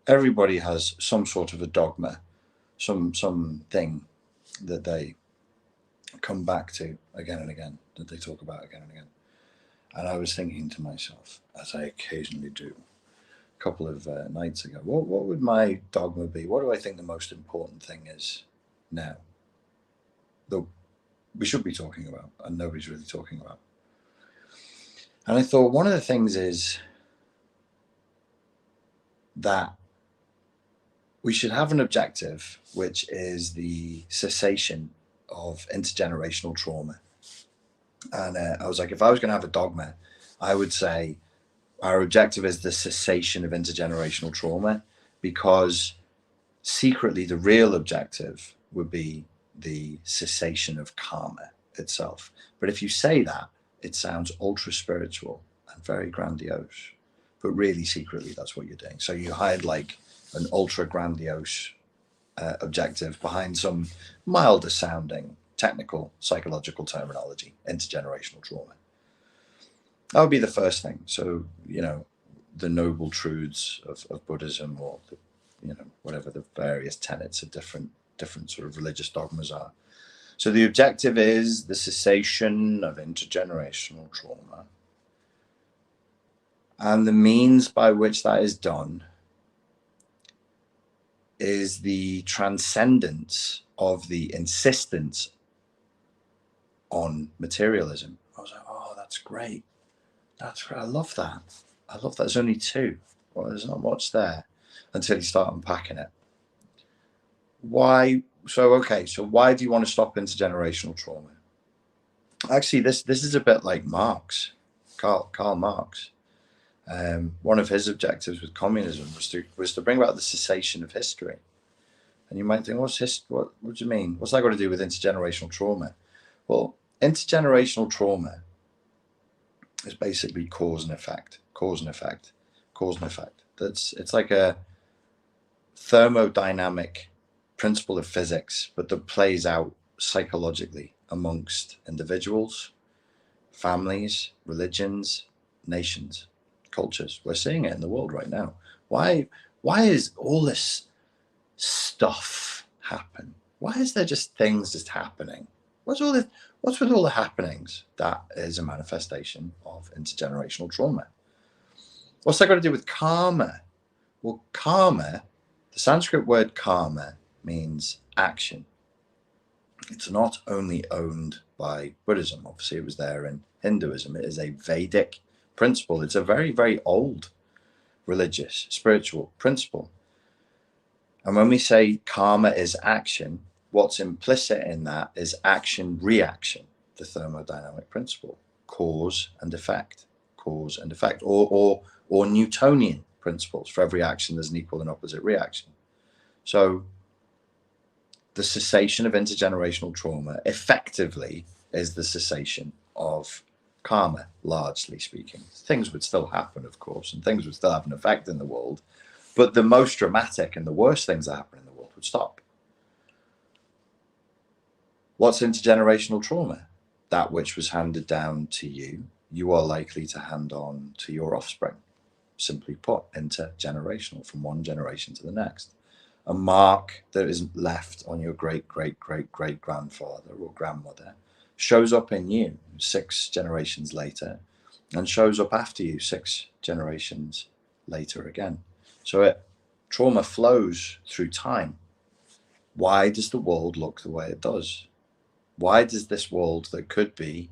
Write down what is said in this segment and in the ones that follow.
everybody has some sort of a dogma, something that they come back to again and again, that they talk about again and again. And I was thinking to myself, as I occasionally do, a couple of nights ago, what would my dogma be? What do I think the most important thing is now that we should be talking about and nobody's really talking about? And I thought one of the things is that we should have an objective, which is the cessation of intergenerational trauma. And I was like, if I was going to have a dogma, I would say our objective is the cessation of intergenerational trauma, because secretly the real objective would be the cessation of karma itself. But if you say that, it sounds ultra spiritual and very grandiose, but really secretly that's what you're doing. So you hide like an ultra grandiose objective behind some milder sounding technical psychological terminology, intergenerational trauma. That would be the first thing. So, the noble truths of Buddhism, or whatever the various tenets of different sort of religious dogmas are. So the objective is the cessation of intergenerational trauma. And the means by which that is done is the transcendence of the insistence on materialism. I was like, oh, that's great. That's great. I love that. There's only two. Well, there's not much there until you start unpacking it. Why? So why do you want to stop intergenerational trauma? Actually, this is a bit like Marx, Karl Marx. One of his objectives with communism was to bring about the cessation of history. And you might think, what do you mean? What's that got to do with intergenerational trauma? Well, intergenerational trauma is basically cause and effect. It's like a thermodynamic principle of physics, but that plays out psychologically amongst individuals, families, religions, nations, cultures. We're seeing it in the world right now. Why is all this stuff happen? Why is there just things just happening? What's with all the happenings? That is a manifestation of intergenerational trauma. What's that got to do with karma? Well, karma, the Sanskrit word karma, means action. It's not only owned by Buddhism. Obviously, it was there in Hinduism. It is a Vedic principle. It's a very, very old religious, spiritual principle. And when we say karma is action, what's implicit in that is action-reaction, the thermodynamic principle, cause and effect, or Newtonian principles. For every action, there's an equal and opposite reaction. So the cessation of intergenerational trauma effectively is the cessation of karma, largely speaking. Things would still happen, of course, and things would still have an effect in the world, but the most dramatic and the worst things that happen in the world would stop. What's intergenerational trauma? That which was handed down to you, you are likely to hand on to your offspring. Simply put, intergenerational, from one generation to the next. A mark that is left on your great-great-great-great-grandfather or grandmother shows up in you 6 generations later, and shows up after you 6 generations later again. So trauma flows through time. Why does the world look the way it does? Why does this world that could be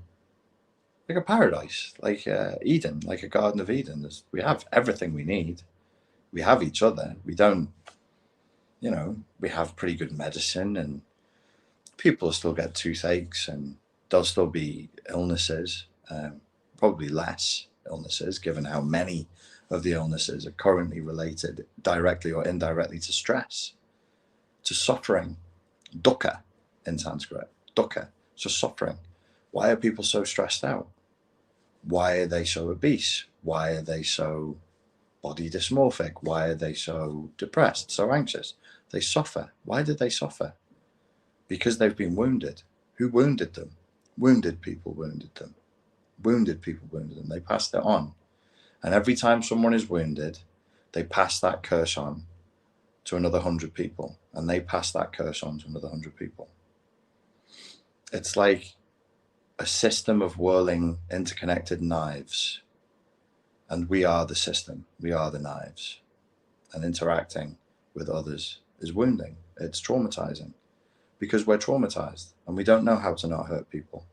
like a paradise, like Eden, like a Garden of Eden, we have everything we need. We have each other. We don't, we have pretty good medicine, and people still get toothaches, and there'll still be illnesses, probably less illnesses, given how many of the illnesses are currently related directly or indirectly to stress, to suffering, dukkha in Sanskrit, dukkha, so suffering. Why are people so stressed out? Why are they so obese? Why are they so body dysmorphic? Why are they so depressed, so anxious? They suffer. Why did they suffer? Because they've been wounded. Who wounded them? Wounded people wounded them. Wounded people wounded them. They passed it on. And every time someone is wounded, they pass that curse on to another 100 people, and they pass that curse on to another 100 people. It's like a system of whirling, interconnected knives, and we are the system, we are the knives, and interacting with others is wounding, it's traumatizing, because we're traumatized and we don't know how to not hurt people.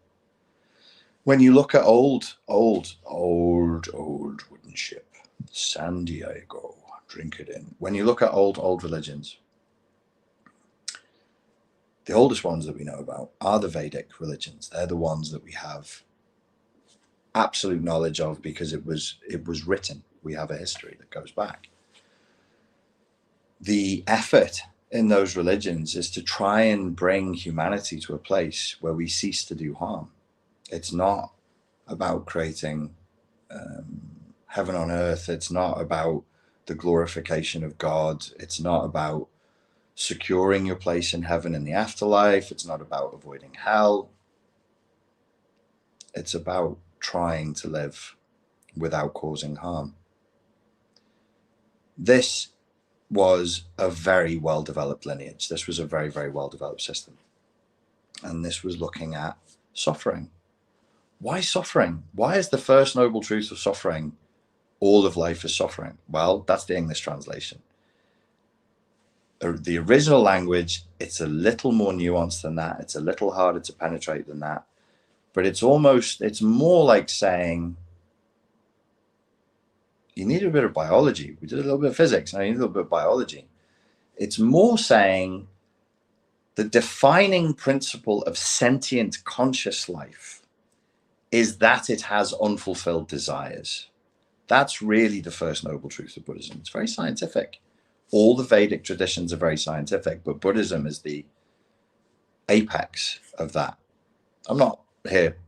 When you look at old wooden ship, San Diego, drink it in. When you look at old religions, the oldest ones that we know about are the Vedic religions. They're the ones that we have absolute knowledge of because it was written. We have a history that goes back. The effort in those religions is to try and bring humanity to a place where we cease to do harm. It's not about creating heaven on earth. It's not about the glorification of God. It's not about securing your place in heaven in the afterlife. It's not about avoiding hell. It's about trying to live without causing harm. This was a very well-developed lineage. This was a very, very well-developed system. And this was looking at suffering. Why suffering? Why is the first noble truth of suffering all of life is suffering? Well, that's the English translation. The original language, it's a little more nuanced than that. It's a little harder to penetrate than that. But it's more like saying, you need a bit of biology. We did a little bit of physics, and I need a little bit of biology. It's more saying the defining principle of sentient conscious life is that it has unfulfilled desires. That's really the first noble truth of Buddhism. It's very scientific. All the Vedic traditions are very scientific, but Buddhism is the apex of that. I'm not here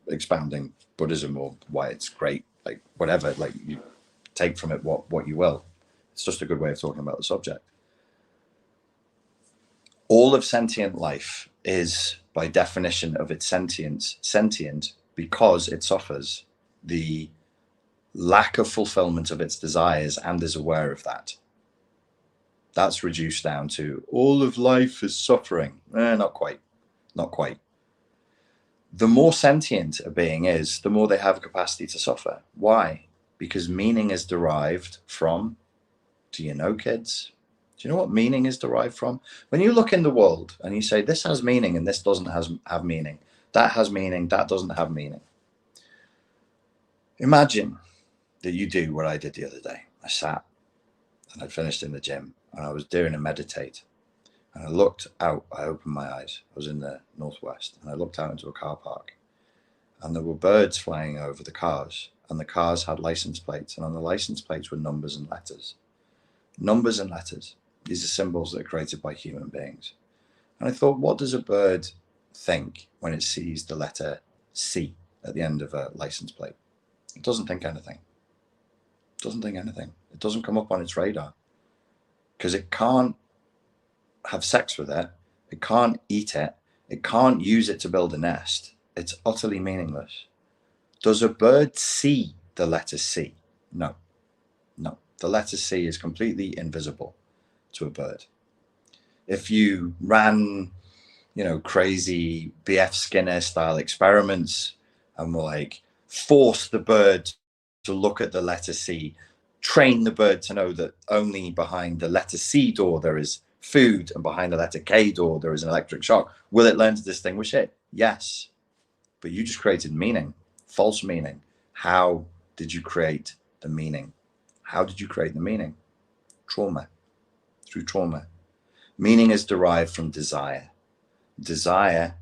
expounding Buddhism or why it's great, like whatever, like you take from it what you will. It's just a good way of talking about the subject. All of sentient life is, by definition of its sentience, sentient because it suffers the lack of fulfillment of its desires and is aware of that. That's reduced down to all of life is suffering. Not quite. Not quite. The more sentient a being is, the more they have a capacity to suffer. Why? Because meaning is derived from, do you know, kids? Do you know what meaning is derived from? When you look in the world and you say, this has meaning and this doesn't have meaning, that has meaning, that doesn't have meaning. Imagine that you do what I did the other day. I sat and I'd finished in the gym and I was doing a meditate. And I looked out, I opened my eyes. I was in the northwest and I looked out into a car park and there were birds flying over the cars, and the cars had license plates, and on the license plates were numbers and letters. Numbers and letters. These are symbols that are created by human beings. And I thought, what does a bird think when it sees the letter C at the end of a license plate? It doesn't think anything. It doesn't think anything. It doesn't come up on its radar because it can't have sex with it. It can't eat it. It can't use it to build a nest. It's utterly meaningless. Does a bird see the letter C? No. No. The letter C is completely invisible to a bird. If you ran, crazy B.F. Skinner style experiments and were like, force the bird to look at the letter C, train the bird to know that only behind the letter C door there is food and behind the letter K door there is an electric shock, will it learn to distinguish it? Yes. But you just created meaning, false meaning. How did you create the meaning? How did you create the meaning? Trauma. Through trauma. Meaning is derived from desire. Desire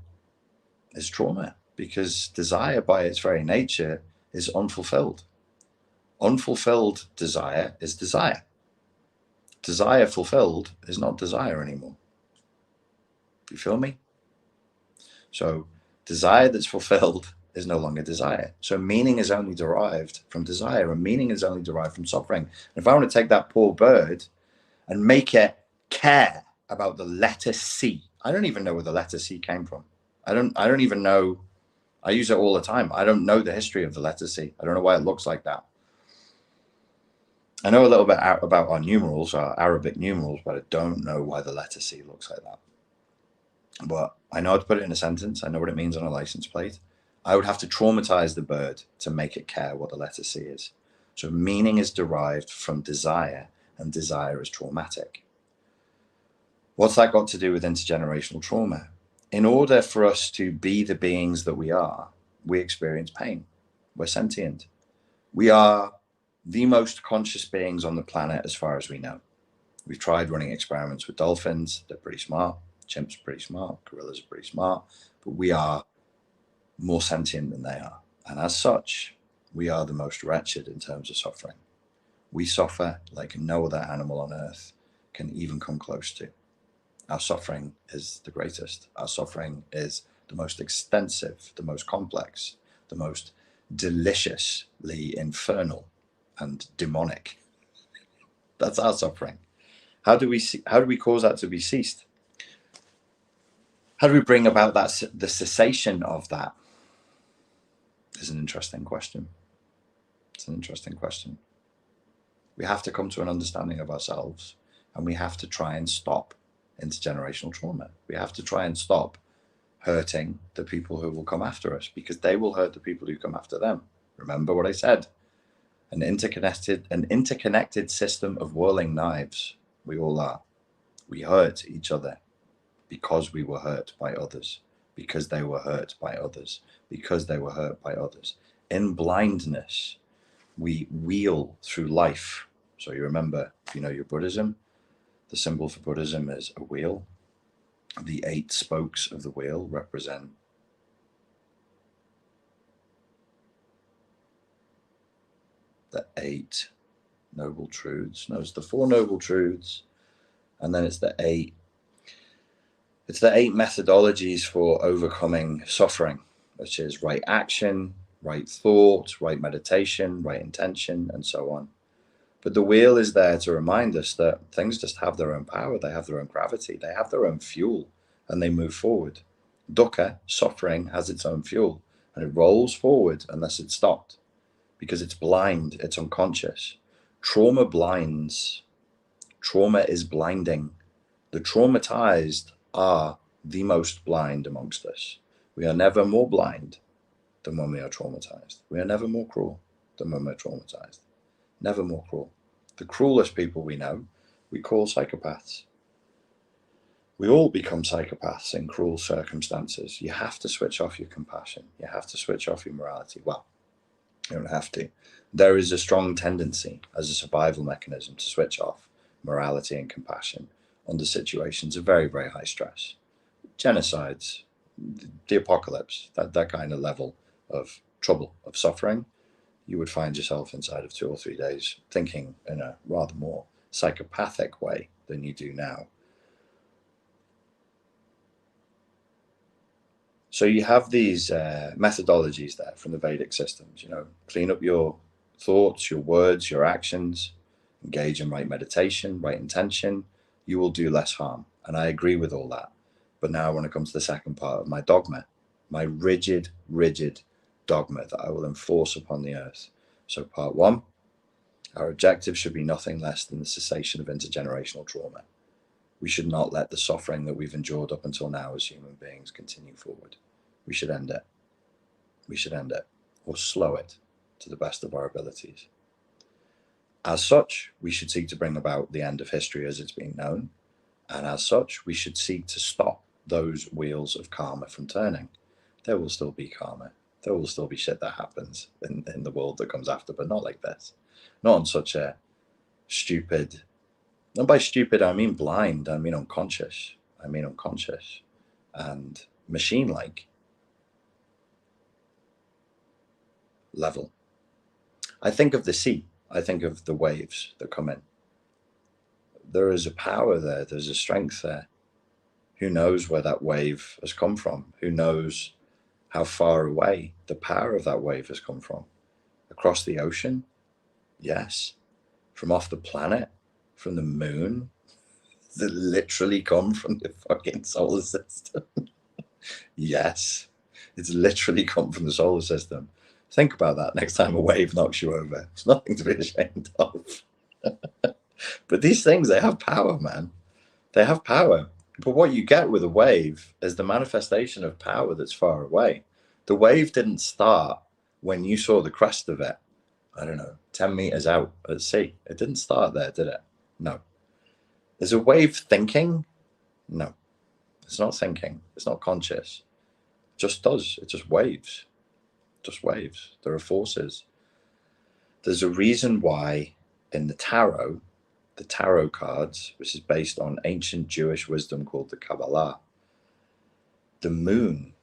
is trauma because desire by its very nature is unfulfilled. Unfulfilled desire is desire. Desire fulfilled is not desire anymore. You feel me? So desire that's fulfilled is no longer desire. So meaning is only derived from desire, and meaning is only derived from suffering. And if I want to take that poor bird and make it care about the letter C, I don't even know where the letter C came from. I don't even know. I use it all the time. I don't know the history of the letter C. I don't know why it looks like that. I know a little bit about our numerals, our Arabic numerals, but I don't know why the letter C looks like that. But I know how to put it in a sentence. I know what it means on a license plate. I would have to traumatize the bird to make it care what the letter C is. So meaning is derived from desire, and desire is traumatic. What's that got to do with intergenerational trauma? In order for us to be the beings that we are, we experience pain. We're sentient. We are the most conscious beings on the planet as far as we know. We've tried running experiments with dolphins. They're pretty smart. Chimps are pretty smart. Gorillas are pretty smart. But we are more sentient than they are. And as such, we are the most wretched in terms of suffering. We suffer like no other animal on earth can even come close to. Our suffering is the greatest. Our suffering is the most extensive, the most complex, the most deliciously infernal and demonic. That's our suffering. How do we cause that to be ceased? How do we bring about the cessation of that? Is an interesting question. It's an interesting question. We have to come to an understanding of ourselves, and we have to try and stop intergenerational trauma. We have to try and stop hurting the people who will come after us, because they will hurt the people who come after them. Remember what I said. An interconnected system of whirling knives. We all are. We hurt each other because we were hurt by others, because they were hurt by others, because they were hurt by others. In blindness, we wheel through life. So you remember, if you know your Buddhism, the symbol for Buddhism is a wheel. The 8 spokes of the wheel represent the 8 noble truths. No, it's the 4 noble truths, and then it's the 8. It's the 8 methodologies for overcoming suffering, which is right action, right thought, right meditation, right intention, and so on. But the wheel is there to remind us that things just have their own power. They have their own gravity. They have their own fuel, and they move forward. Dukkha, suffering, has its own fuel, and it rolls forward unless it's stopped, because it's blind, it's unconscious. Trauma blinds. Trauma is blinding. The traumatized are the most blind amongst us. We are never more blind than when we are traumatized. We are never more cruel than when we're traumatized. Never more cruel. The cruelest people we know, we call psychopaths. We all become psychopaths in cruel circumstances. You have to switch off your compassion. You have to switch off your morality. Well, you don't have to. There is a strong tendency as a survival mechanism to switch off morality and compassion under situations of very, very high stress. Genocides, the apocalypse, that kind of level of trouble, of suffering, you would find yourself inside of 2 or 3 days thinking in a rather more psychopathic way than you do now. So you have these methodologies there from the Vedic systems, clean up your thoughts, your words, your actions, engage in right meditation, right intention, you will do less harm. And I agree with all that. But now I want to come to the second part of my dogma, my rigid dogma that I will enforce upon the earth. So part 1, our objective should be nothing less than the cessation of intergenerational trauma. We should not let the suffering that we've endured up until now as human beings continue forward. We should end it. We should end it, or slow it to the best of our abilities. As such, we should seek to bring about the end of history as it's been known. And as such, we should seek to stop those wheels of karma from turning. There will still be karma. There will still be shit that happens in the world that comes after, but not like this. Not on such a stupid, and by stupid I mean blind, I mean unconscious. And machine-like level. I think of the sea. I think of the waves that come in. There is a power there. There's a strength there. Who knows where that wave has come from? Who knows how far away the power of that wave has come from? Across the ocean? Yes. From off the planet? From the moon? That literally come from the fucking solar system? Yes. It's literally come from the solar system. Think about that next time a wave knocks you over. It's nothing to be ashamed of. But these things, they have power, man. They have power. But what you get with a wave is the manifestation of power that's far away. The wave didn't start when you saw the crest of it, I don't know, 10 meters out at sea. It didn't start there, did it? No. Is a wave thinking? No. It's not thinking. It's not conscious. It just does. It just waves. Just waves. There are forces. There's a reason why in the tarot cards, which is based on ancient Jewish wisdom called the Kabbalah, the moon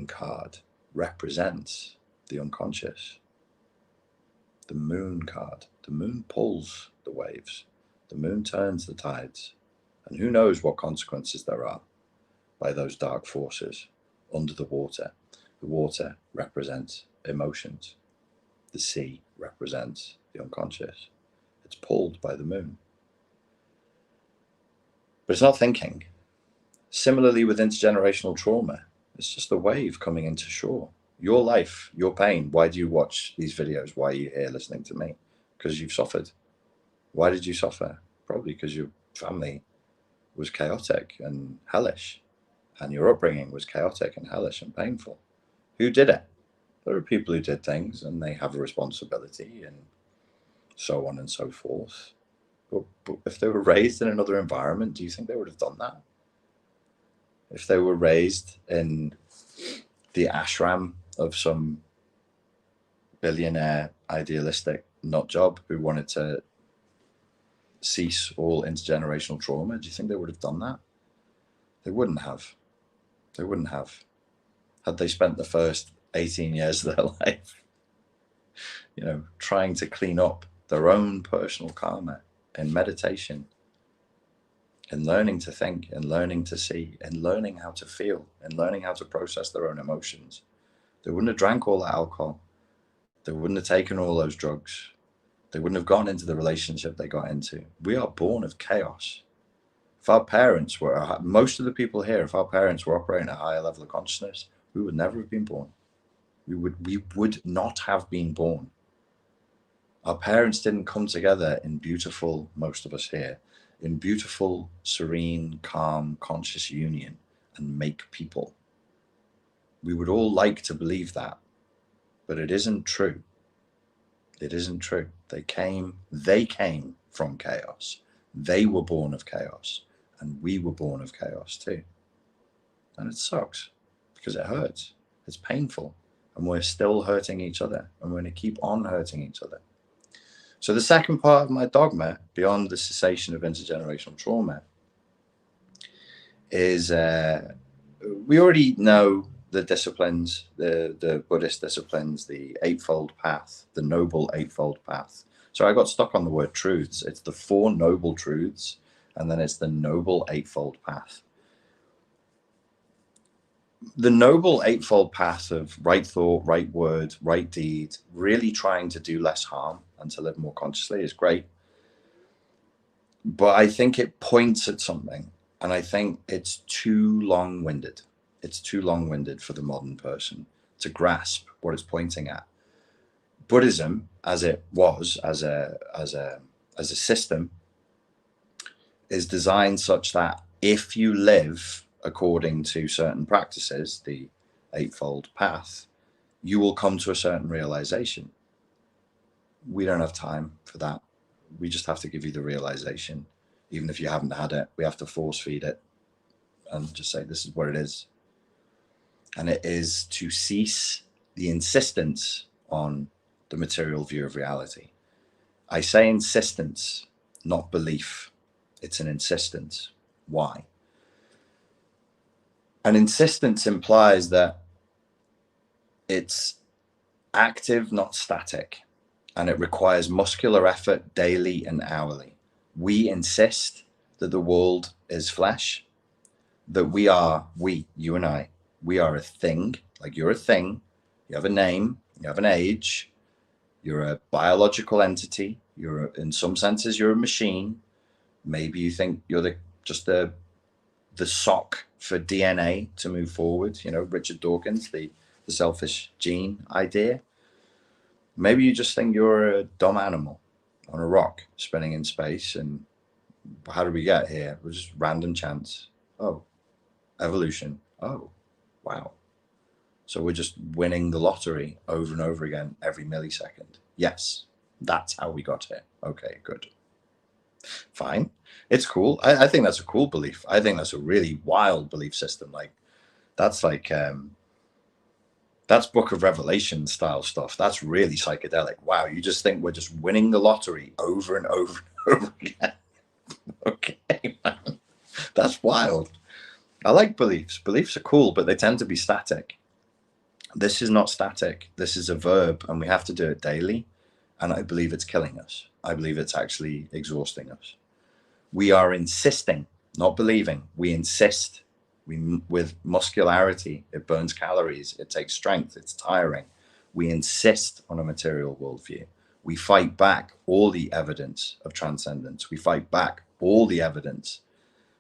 card represents the unconscious. The moon card. The moon pulls the waves. The moon turns the tides. And who knows what consequences there are by those dark forces under the water. The water represents emotions. The sea represents the unconscious. It's pulled by the moon. But it's not thinking. Similarly with intergenerational trauma, it's just a wave coming into shore. Your life, your pain. Why do you watch these videos? Why are you here listening to me? Because you've suffered. Why did you suffer? Probably because your family was chaotic and hellish, and your upbringing was chaotic and hellish and painful. Who did it? There are people who did things and they have a responsibility and so on and so forth. But if they were raised in another environment, do you think they would have done that? If they were raised in the ashram of some billionaire idealistic nut job who wanted to cease all intergenerational trauma, do you think they would have done that? They wouldn't have. They wouldn't have. Had they spent the first 18 years of their life, trying to clean up their own personal karma in meditation, in learning to think, in learning to see, in learning how to feel, in learning how to process their own emotions, they wouldn't have drank all that alcohol. They wouldn't have taken all those drugs. They wouldn't have gone into the relationship they got into. We are born of chaos. If our parents were, most of the people here, if our parents were operating at a higher level of consciousness, we would never have been born. We would not have been born. Our parents didn't come together in beautiful, most of us here, in beautiful, serene, calm, conscious union and make people. We would all like to believe that, but it isn't true. It isn't true. They came from chaos. They were born of chaos, and we were born of chaos too. And it sucks because it hurts. It's painful, and we're still hurting each other, and we're going to keep on hurting each other. So the second part of my dogma, beyond the cessation of intergenerational trauma, is we already know the disciplines, the Buddhist disciplines, the Eightfold Path, the Noble Eightfold Path. So I got stuck on the word truths. It's the Four Noble Truths, and then it's the Noble Eightfold Path. The Noble Eightfold Path of right thought, right word, right deed, really trying to do less harm and to live more consciously is great. But I think it points at something, and I think it's too long-winded. It's too long-winded for the modern person to grasp what it's pointing at. Buddhism, as it was, as a system, is designed such that if you live according to certain practices, the Eightfold Path, you will come to a certain realization. We don't have time for that. We just have to give you the realization. Even if you haven't had it, we have to force feed it and just say, this is what it is. And it is to cease the insistence on the material view of reality. I say insistence, not belief. It's an insistence. Why? An insistence implies that it's active, not static, and it requires muscular effort daily and hourly. We insist that the world is flesh, that you and I, we are a thing, like you're a thing, you have a name, you have an age, you're a biological entity, in some senses, you're a machine. Maybe you think you're just the sock for DNA to move forward, Richard Dawkins, the selfish gene idea. Maybe you just think you're a dumb animal, on a rock spinning in space. And how did we get here? It was just random chance. Oh, evolution. Oh, wow. So we're just winning the lottery over and over again every millisecond. Yes, that's how we got here. Okay, good. Fine. It's cool. I think that's a cool belief. I think that's a really wild belief system. Like, that's that's Book of Revelation style stuff. That's really psychedelic. Wow, you just think we're just winning the lottery over and over and over again. Okay, man. That's wild. I like beliefs. Beliefs are cool, but they tend to be static. This is not static. This is a verb, and we have to do it daily. And I believe it's killing us. I believe it's actually exhausting us. We are insisting, not believing. We insist. With muscularity, it burns calories, it takes strength, it's tiring. We insist on a material worldview. We fight back all the evidence of transcendence. We fight back all the evidence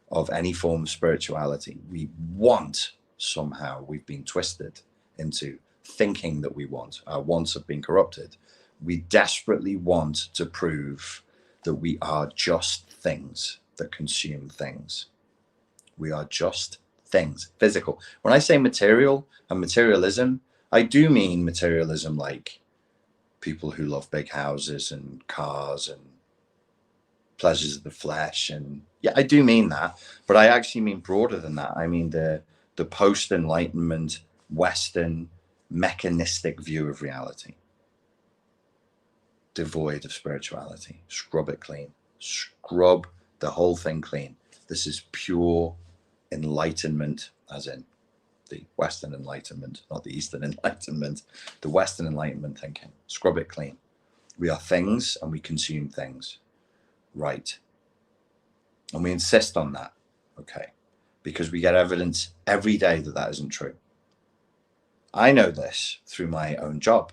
of any form of spirituality. We want, somehow, we've been twisted into thinking that we want. Our wants have been corrupted. We desperately want to prove that we are just things that consume things. We are just things, physical. When I say material and materialism, I do mean materialism like people who love big houses and cars and pleasures of the flesh. And yeah, I do mean that, but I actually mean broader than that. I mean the post-Enlightenment Western mechanistic view of reality, devoid of spirituality. Scrub it clean. Scrub the whole thing clean. This is pure enlightenment, as in the Western Enlightenment, not the Eastern Enlightenment, the Western Enlightenment thinking. Scrub it clean. We are things and we consume things. Right. And we insist on that. Okay. Because we get evidence every day that that isn't true. I know this through my own job.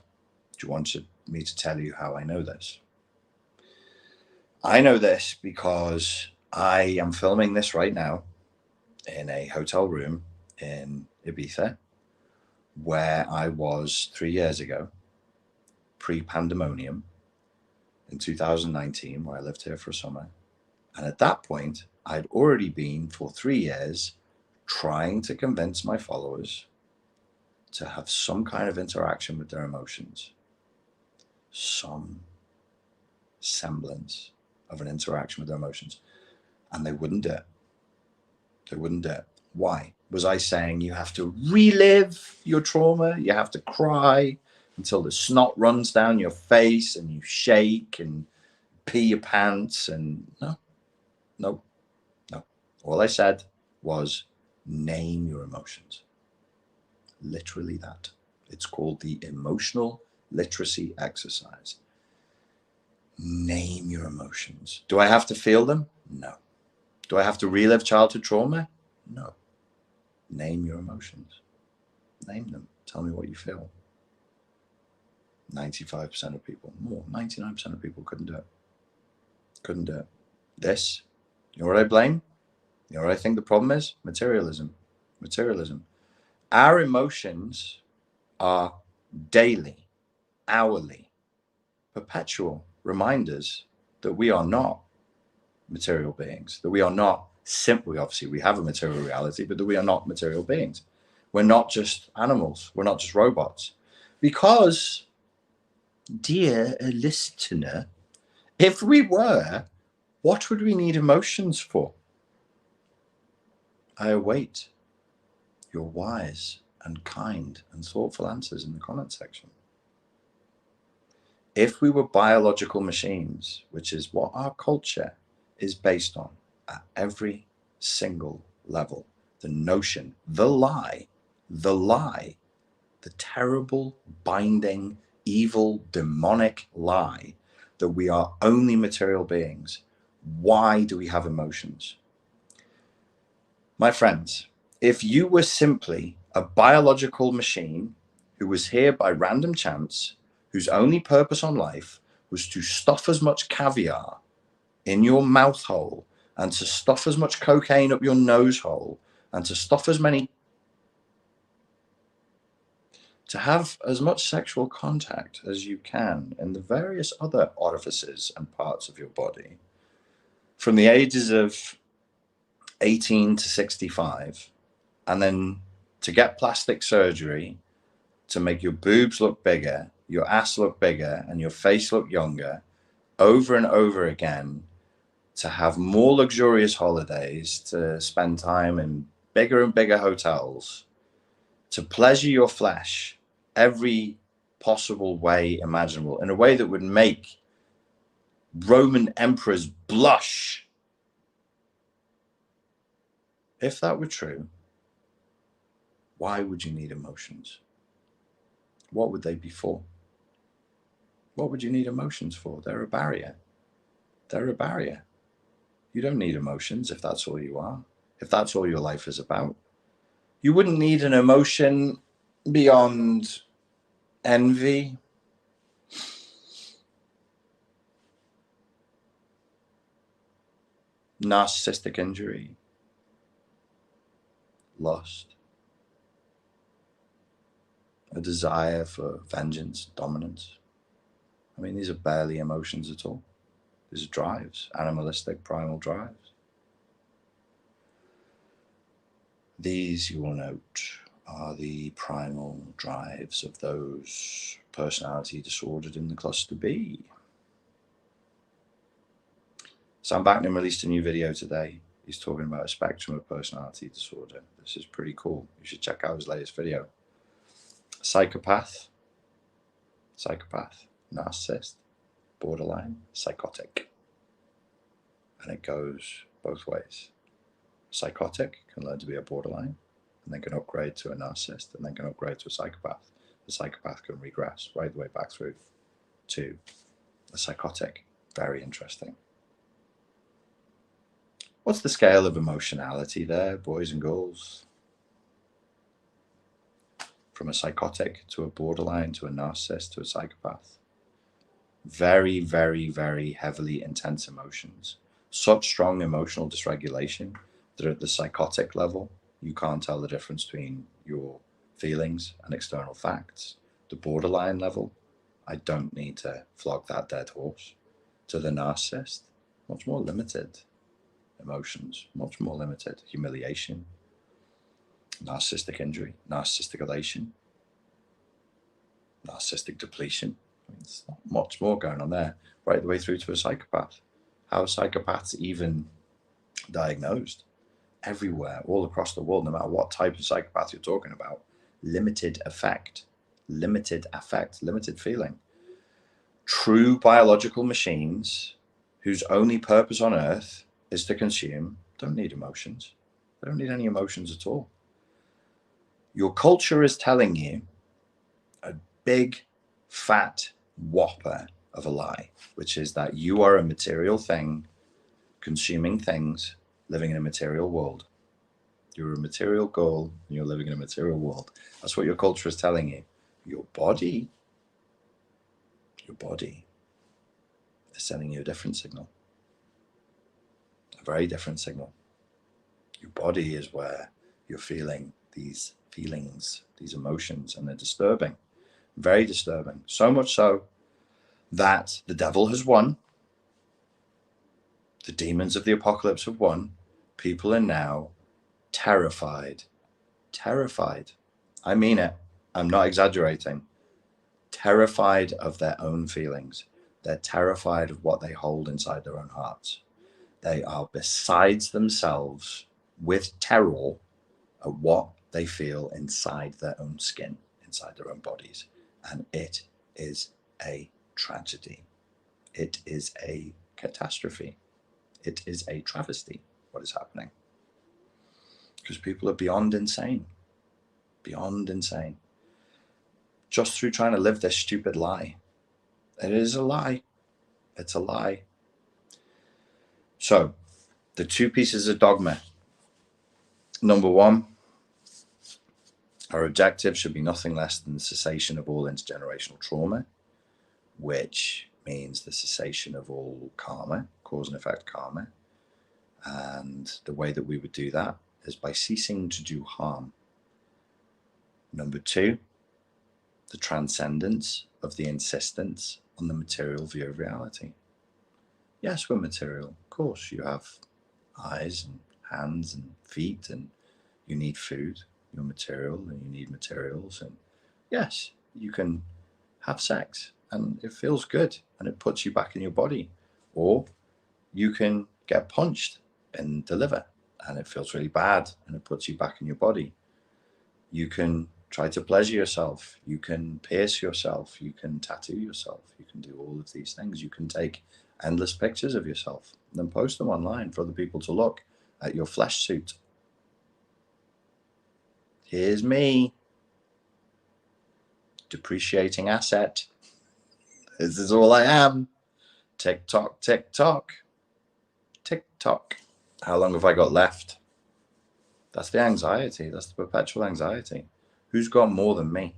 Do you want me to tell you how I know this? I know this because I am filming this right now in a hotel room in Ibiza, where I was 3 years ago, pre-pandemonium, in 2019, where I lived here for a summer. And at that point, I'd already been for 3 years trying to convince my followers to have some kind of interaction with their emotions, some semblance of an interaction with their emotions. And they wouldn't do it. They wouldn't do it. Why? Was I saying you have to relive your trauma? You have to cry until the snot runs down your face and you shake and pee your pants? And no. All I said was name your emotions. Literally that. It's called the emotional literacy exercise. Name your emotions. Do I have to feel them? No. Do I have to relive childhood trauma? No. Name your emotions. Name them. Tell me what you feel. 95% of people, more, 99% of people couldn't do it. Couldn't do it. This, you know what I blame? You know what I think the problem is? Materialism. Materialism. Our emotions are daily, hourly, perpetual reminders that we are not material beings, that we are not simply, obviously we have a material reality, but that we are not material beings. We're not just animals. We're not just robots. Because, dear listener, if we were, what would we need emotions for? I await your wise and kind and thoughtful answers in the comment section. If we were biological machines, which is what our culture is based on at every single level, the notion, the lie, the terrible, binding, evil, demonic lie that we are only material beings. Why do we have emotions? My friends, if you were simply a biological machine who was here by random chance, whose only purpose on life was to stuff as much caviar in your mouth hole and to stuff as much cocaine up your nose hole and to stuff as many to have as much sexual contact as you can in the various other orifices and parts of your body from the ages of 18 to 65, and then to get plastic surgery to make your boobs look bigger, your ass look bigger, and your face look younger over and over again, to have more luxurious holidays, to spend time in bigger and bigger hotels, to pleasure your flesh every possible way imaginable, in a way that would make Roman emperors blush. If that were true, why would you need emotions? What would they be for? What would you need emotions for? They're a barrier. They're a barrier. You don't need emotions if that's all you are, if that's all your life is about. You wouldn't need an emotion beyond envy, narcissistic injury, lust, a desire for vengeance, dominance. I mean, these are barely emotions at all. These are drives, animalistic, primal drives. These, you will note, are the primal drives of those personality disordered in the cluster B. Sam Backman released a new video today. He's talking about a spectrum of personality disorder. This is pretty cool. You should check out his latest video. Psychopath, narcissist, borderline, psychotic. And it goes both ways. Psychotic can learn to be a borderline, and then can upgrade to a narcissist, and then can upgrade to a psychopath. The psychopath can regress right the way back through to a psychotic. Very interesting. What's the scale of emotionality there, boys and girls? From a psychotic to a borderline to a narcissist to a psychopath. Very, very, very heavily intense emotions. Such strong emotional dysregulation that at the psychotic level, you can't tell the difference between your feelings and external facts. The borderline level, I don't need to flog that dead horse. To the narcissist, much more limited emotions, much more limited. Humiliation, narcissistic injury, narcissistic elation, narcissistic depletion. I mean, there's not much more going on there, right the way through to a psychopath. How are psychopaths even diagnosed? Everywhere, all across the world, no matter what type of psychopath you're talking about, limited affect, limited feeling. True biological machines whose only purpose on earth is to consume don't need emotions. They don't need any emotions at all. Your culture is telling you a big, fat whopper of a lie, which is that you are a material thing, consuming things, living in a material world. You're a material girl, and you're living in a material world. That's what your culture is telling you. Your body is sending you a different signal. A very different signal. Your body is where you're feeling these feelings, these emotions, and they're disturbing. Very disturbing. So much so that the devil has won. The demons of the apocalypse have won. People are now terrified. Terrified. I mean it. I'm not exaggerating. Terrified of their own feelings. They're terrified of what they hold inside their own hearts. They are besides themselves with terror at what they feel inside their own skin, inside their own bodies. And it is a tragedy. It is a catastrophe. It is a travesty, what is happening. Because people are beyond insane. Beyond insane. Just through trying to live this stupid lie. It is a lie. It's a lie. So, the two pieces of dogma. Number one, our objective should be nothing less than the cessation of all intergenerational trauma, which means the cessation of all karma, cause and effect karma. And the way that we would do that is by ceasing to do harm. Number two, the transcendence of the insistence on the material view of reality. Yes, we're material. Of course, you have eyes and hands and feet, and you need food. You're material, and you need materials. And yes, you can have sex, and it feels good, and it puts you back in your body. Or you can get punched and deliver, and it feels really bad, and it puts you back in your body. You can try to pleasure yourself. You can pierce yourself. You can tattoo yourself. You can do all of these things. You can take endless pictures of yourself and then post them online for other people to look at your flesh suit. Here's me, depreciating asset. This is all I am. Tick tock, tick tock, tick tock. How long have I got left? That's the anxiety. That's the perpetual anxiety. Who's got more than me?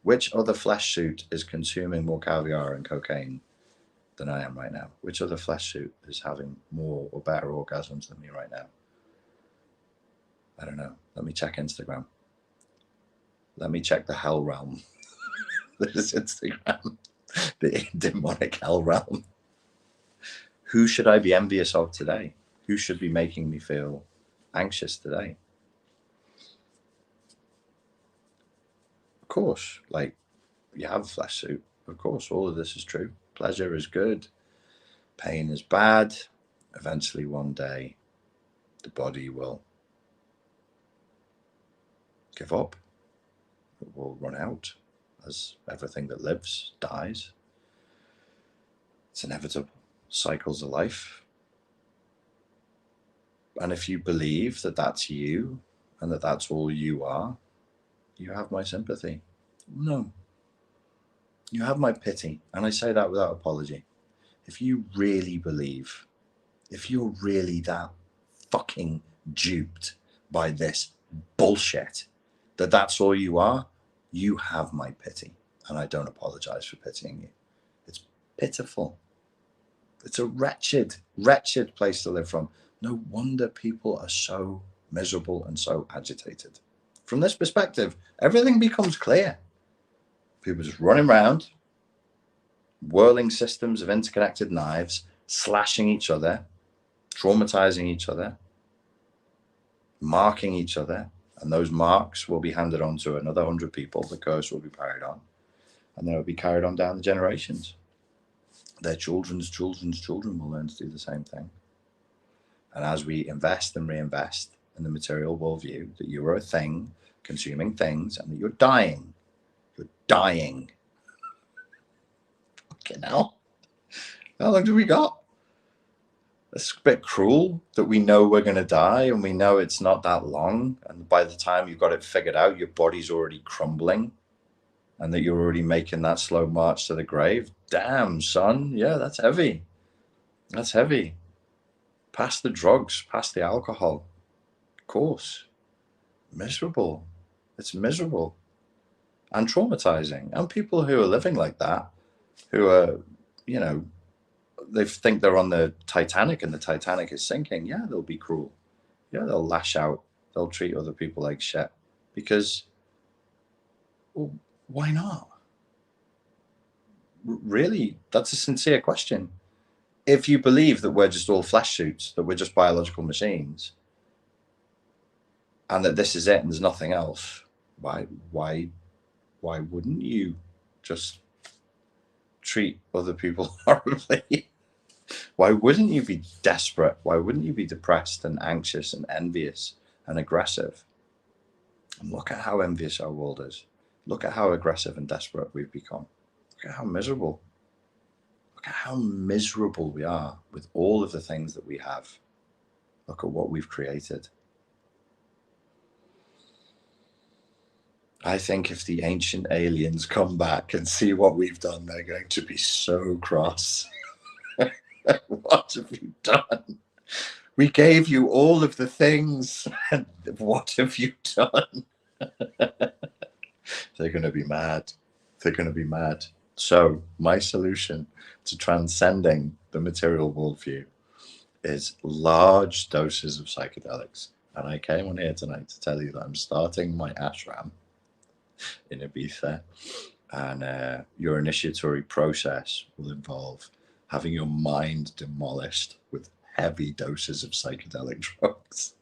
Which other flesh suit is consuming more caviar and cocaine than I am right now? Which other flesh suit is having more or better orgasms than me right now? I don't know. Let me check Instagram. Let me check the hell realm. This is Instagram. The demonic hell realm. Who should I be envious of today? Who should be making me feel anxious today? Of course, like, you have a flesh suit. Of course, all of this is true. Pleasure is good. Pain is bad. Eventually, one day, the body will give up. It will run out, as everything that lives dies. It's inevitable. Cycles of life. And if you believe that that's you and that that's all you are, you have my sympathy. No. You have my pity. And I say that without apology. If you really believe, if you're really that fucking duped by this bullshit, that that's all you are, you have my pity. And I don't apologize for pitying you. It's pitiful. It's a wretched, wretched place to live from. No wonder people are so miserable and so agitated. From this perspective, everything becomes clear. People just running around, whirling systems of interconnected knives, slashing each other, traumatizing each other, marking each other, and those marks will be handed on to another 100 people. The curse will be carried on, and then it will be carried on down the generations. Their children's children's children will learn to do the same thing. And as we invest and reinvest in the material worldview that you are a thing, consuming things, and that you're dying. You're dying. Fucking hell. How long do we got? It's a bit cruel that we know we're going to die and we know it's not that long. And by the time you've got it figured out, your body's already crumbling and that you're already making that slow march to the grave. Damn, son. Yeah, that's heavy. That's heavy. Past the drugs, past the alcohol. Of course. Miserable. It's miserable and traumatizing. And people who are living like that, who are, you know, they think they're on the Titanic and the Titanic is sinking. Yeah, they'll be cruel. Yeah, they'll lash out. They'll treat other people like shit. Because, well, why not? Really, that's a sincere question. If you believe that we're just all flesh suits, that we're just biological machines, and that this is it and there's nothing else, why wouldn't you just treat other people horribly? Why wouldn't you be desperate? Why wouldn't you be depressed and anxious and envious and aggressive? And look at how envious our world is. Look at how aggressive and desperate we've become. Look at how miserable. Look at how miserable we are with all of the things that we have. Look at what we've created. I think if the ancient aliens come back and see what we've done, they're going to be so cross. What have you done? We gave you all of the things. What have you done? They're going to be mad. They're going to be mad. So my solution to transcending the material worldview is large doses of psychedelics. And I came on here tonight to tell you that I'm starting my ashram in Ibiza And your initiatory process will involve having your mind demolished with heavy doses of psychedelic drugs.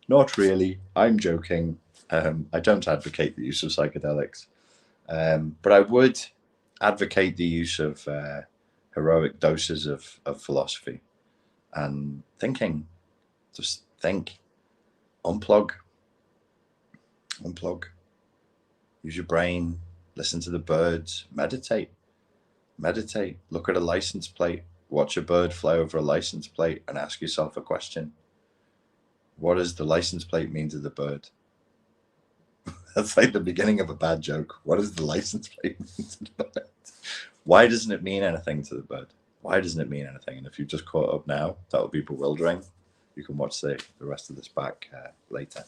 Not really. I'm joking. I don't advocate the use of psychedelics, but I would advocate the use of heroic doses of philosophy and thinking. Just think. Unplug. Use your brain. Listen to the birds. Meditate. Look at a license plate. Watch a bird fly over a license plate and ask yourself a question. What does the license plate mean to the bird? That's like the beginning of a bad joke. What does the license plate mean to the bird? Why doesn't it mean anything to the bird? Why doesn't it mean anything? And if you've just caught up now, that would be bewildering. You can watch the rest of this back later.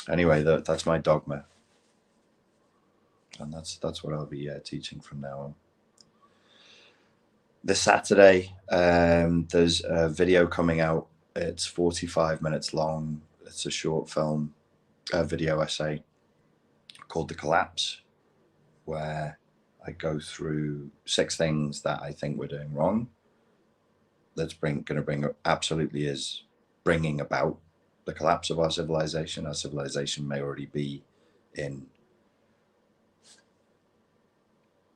Anyway, that's my dogma. And that's what I'll be teaching from now on. This Saturday, there's a video coming out. It's 45 minutes long. It's a short film, a video essay called The Collapse, where I go through 6 things that I think we're doing wrong. That's absolutely is bringing about the collapse of our civilization. Our civilization may already be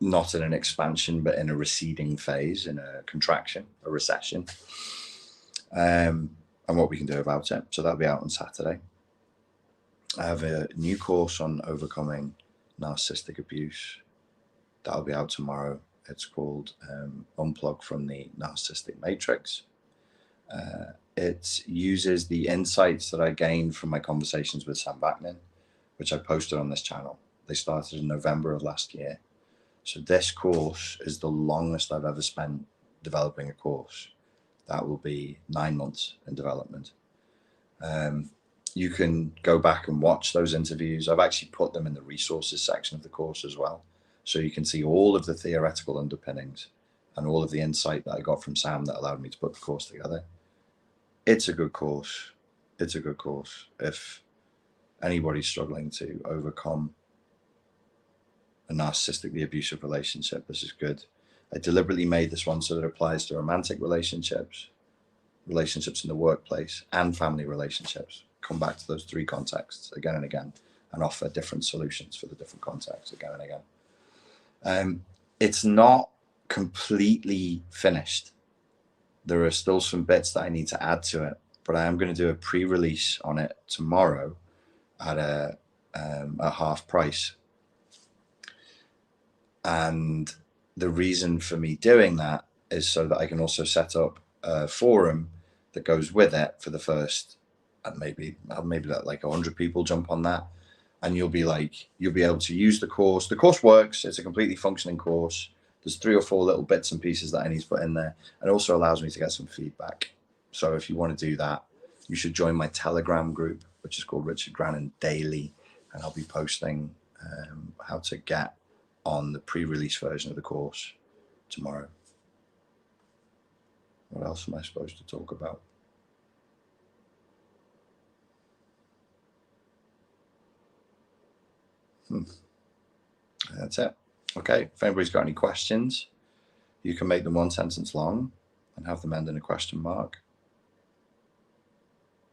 not in an expansion, but in a receding phase, in a contraction, a recession, and what we can do about it. So that'll be out on Saturday. I have a new course on overcoming narcissistic abuse. That'll be out tomorrow. It's called Unplug from the Narcissistic Matrix. It uses the insights that I gained from my conversations with Sam Vaknin, which I posted on this channel. They started in November of last year. So this course is the longest I've ever spent developing a course. That will be 9 months in development. You can go back and watch those interviews. I've actually put them in the resources section of the course as well. So you can see all of the theoretical underpinnings and all of the insight that I got from Sam that allowed me to put the course together. It's a good course. It's a good course. If anybody's struggling to overcome a narcissistically abusive relationship, this is good. I deliberately made this one so that it applies to romantic relationships, relationships in the workplace, and family relationships. Come back to those 3 contexts again and again and offer different solutions for the different contexts again and again. It's not completely finished. There are still some bits that I need to add to it, but I am going to do a pre-release on it tomorrow at a half price. And the reason for me doing that is so that I can also set up a forum that goes with it for the first, and maybe like 100 people jump on that, and you'll be able to use the course. The course works. It's a completely functioning course. There's 3 or 4 little bits and pieces that I need to put in there, and it also allows me to get some feedback. So if you want to do that, you should join my Telegram group, which is called Richard Grannon Daily, and I'll be posting how to get on the pre-release version of the course tomorrow. What else am I supposed to talk about? That's it. Okay, if anybody's got any questions, you can make them 1 sentence long and have them end in a question mark.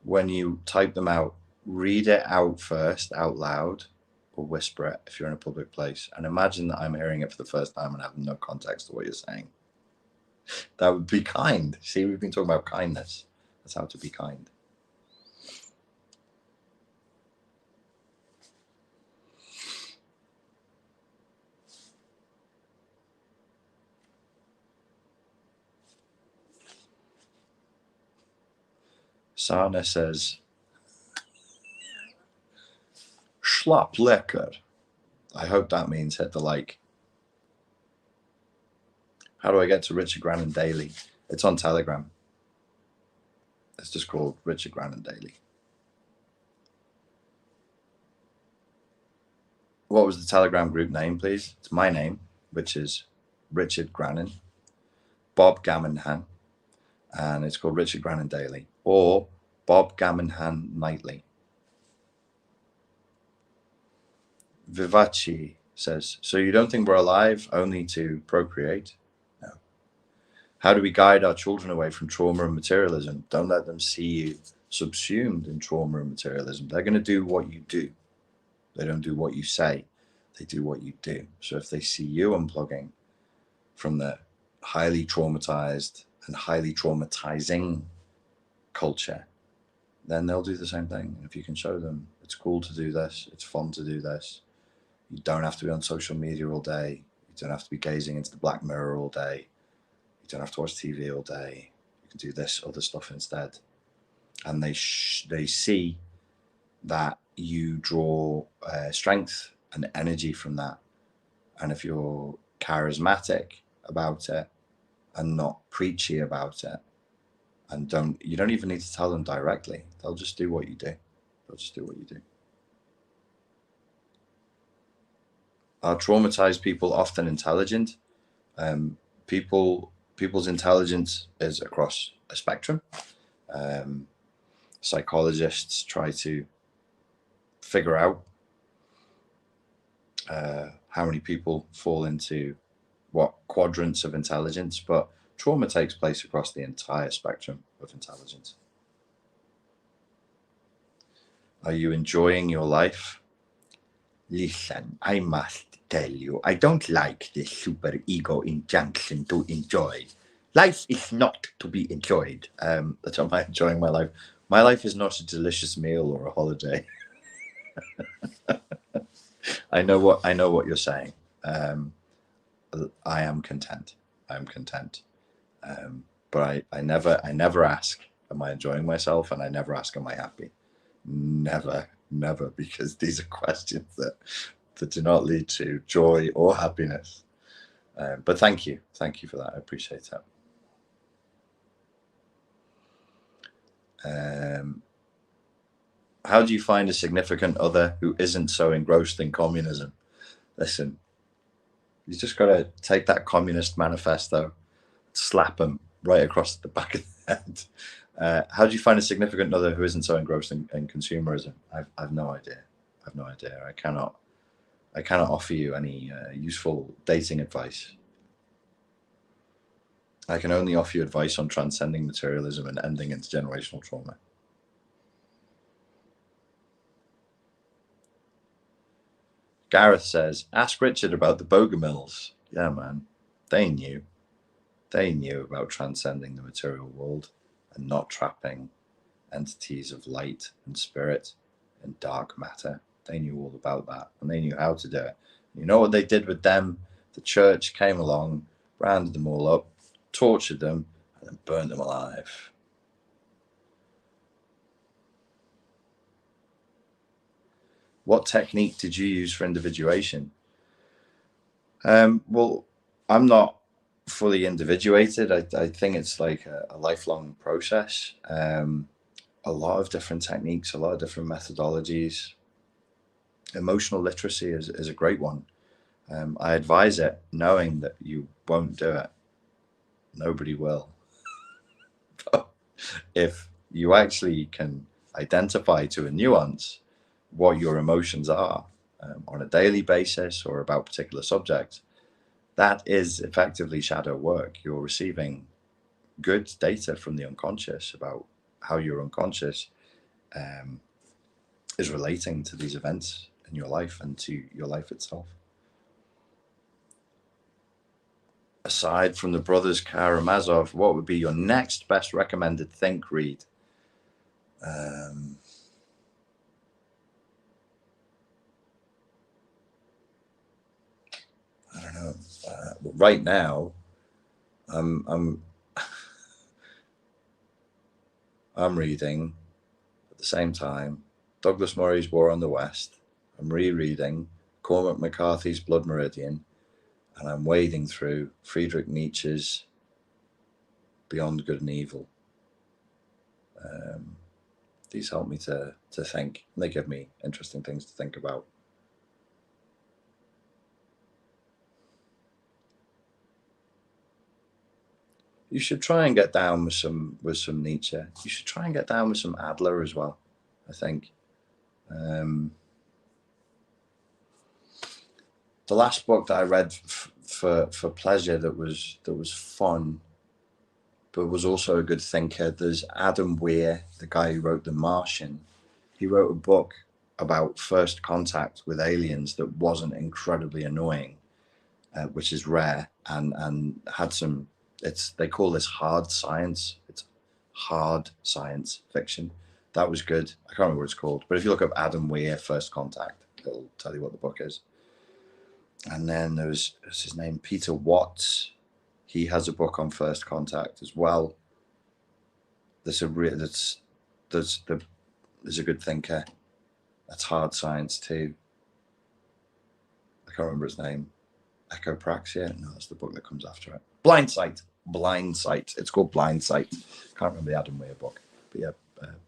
When you type them out, read it out first, out loud, or whisper it if you're in a public place. And imagine that I'm hearing it for the first time and have no context to what you're saying. That would be kind. See, we've been talking about kindness. That's how to be kind. Sana says, schlap lekker. I hope that means hit the like. How do I get to Richard Grannon Daily? It's on Telegram. It's just called Richard Grannon Daily. What was the Telegram group name, please? It's my name, which is Richard Grannon, Bob Gamonhan, and it's called Richard Grannon Daily, or Bob Gamonhan Nightly. Vivaci says, so you don't think we're alive only to procreate? No. How do we guide our children away from trauma and materialism? Don't let them see you subsumed in trauma and materialism. They're going to do what you do. They don't do what you say. They do what you do. So if they see you unplugging from the highly traumatized and highly traumatizing culture, then they'll do the same thing. If you can show them it's cool to do this, it's fun to do this, you don't have to be on social media all day, you don't have to be gazing into the black mirror all day, you don't have to watch TV all day, you can do this other stuff instead. And they see that you draw strength and energy from that. And if you're charismatic about it and not preachy about it, and you don't even need to tell them directly, they'll just do what you do. They'll just do what you do. Are traumatized people often intelligent? People's intelligence is across a spectrum. Psychologists try to figure out how many people fall into what quadrants of intelligence, but trauma takes place across the entire spectrum of intelligence. Are you enjoying your life? Listen, I must tell you, I don't like this super ego injunction to enjoy. Life is not to be enjoyed. That's how am I enjoying my life? My life is not a delicious meal or a holiday. I know what you're saying. I am content. I'm content. But I never ask, am I enjoying myself? And I never ask, am I happy? Never, because these are questions that do not lead to joy or happiness. But thank you for that. I appreciate that. How do you find a significant other who isn't so engrossed in communism? Listen, you just got to take that communist manifesto, slap them right across the back of the head. How do you find a significant other who isn't so engrossed in consumerism? I've no idea. I cannot offer you any useful dating advice. I can only offer you advice on transcending materialism and ending intergenerational trauma. Gareth says, ask Richard about the Bogomils. Yeah, man. They knew about transcending the material world and not trapping entities of light and spirit and dark matter. They knew all about that, and they knew how to do it. You know what they did with them? The church came along, rounded them all up, tortured them, and then burned them alive. What technique did you use for individuation? Well, I'm not fully individuated. I think it's like a lifelong process. A lot of different techniques, a lot of different methodologies. Emotional literacy is a great one. I advise it knowing that you won't do it. Nobody will. But if you actually can identify to a nuance what your emotions are on a daily basis or about particular subjects, that is effectively shadow work. You're receiving good data from the unconscious about how your unconscious is relating to these events in your life and to your life itself. Aside from the Brothers Karamazov, what would be your next best recommended think read? I don't know. Right now, I'm reading at the same time Douglas Murray's War on the West. I'm rereading Cormac McCarthy's Blood Meridian, and I'm wading through Friedrich Nietzsche's Beyond Good and Evil. These help me to think. They give me interesting things to think about. You should try and get down with some Nietzsche. You should try and get down with some Adler as well, I think. the last book that I read for pleasure that was fun, but was also a good thinker. There's Adam Weir, the guy who wrote The Martian. He wrote a book about first contact with aliens that wasn't incredibly annoying, which is rare, and had some. They call this hard science. It's hard science fiction. That was good. I can't remember what it's called, but if you look up Adam Weir First Contact, it'll tell you what the book is. And then there's his name, Peter Watts. He has a book on first contact as well. There's a good thinker. That's hard science too. I can't remember his name. Echopraxia? No, that's the book that comes after it. Blind Sight. It's called Blind Sight. Can't remember the Adam Weir book. But yeah,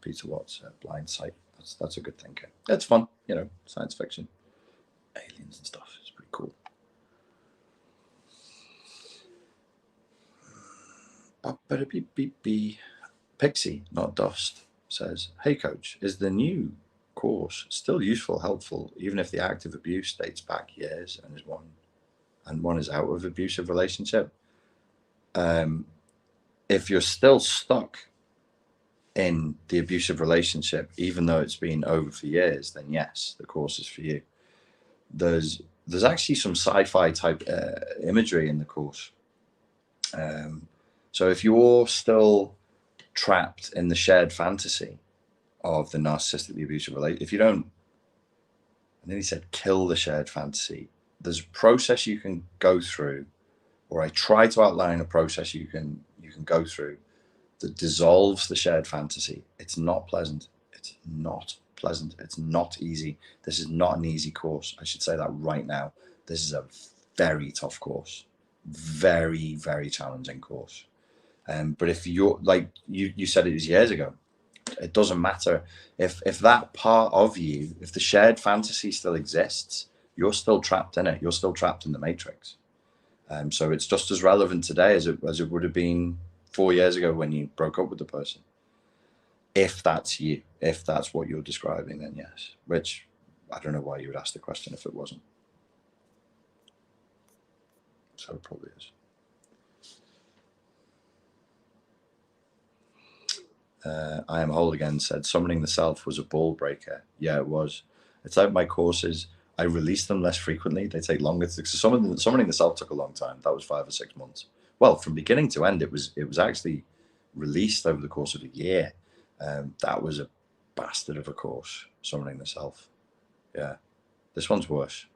Peter Watts, Blind Sight. That's a good thinker. It's fun, science fiction. Aliens and stuff. It's pretty cool. Pixie, not Dust, says, "Hey coach, is the new course still useful, helpful, even if the act of abuse dates back years and one is out of abusive relationship? If you're still stuck in the abusive relationship, even though it's been over for years, then yes, the course is for you." There's actually some sci-fi type imagery in the course. So if you're still trapped in the shared fantasy of the narcissistically abusive relationship, if you don't, and then he said, kill the shared fantasy, there's a process you can go through, or I try to outline a process you can go through that dissolves the shared fantasy. It's not pleasant. It's not pleasant. It's not easy. This is not an easy course. I should say that right now. This is a very tough course. Very, very challenging course. But if you're, like you said, it was years ago, it doesn't matter. If that part of you, if the shared fantasy still exists, you're still trapped in it. You're still trapped in the matrix. So it's just as relevant today as it would have been 4 years ago when you broke up with the person. If that's you, if that's what you're describing, then yes. Which I don't know why you would ask the question if it wasn't. So it probably is. I Am Whole Again said, "Summoning the Self was a ball breaker." Yeah, it was. It's like my courses, I release them less frequently. They take longer. So Summoning the Self took a long time. That was 5 or 6 months. Well, from beginning to end, it was actually released over the course of a year. That was a bastard of a course, Summoning the Self. Yeah, this one's worse.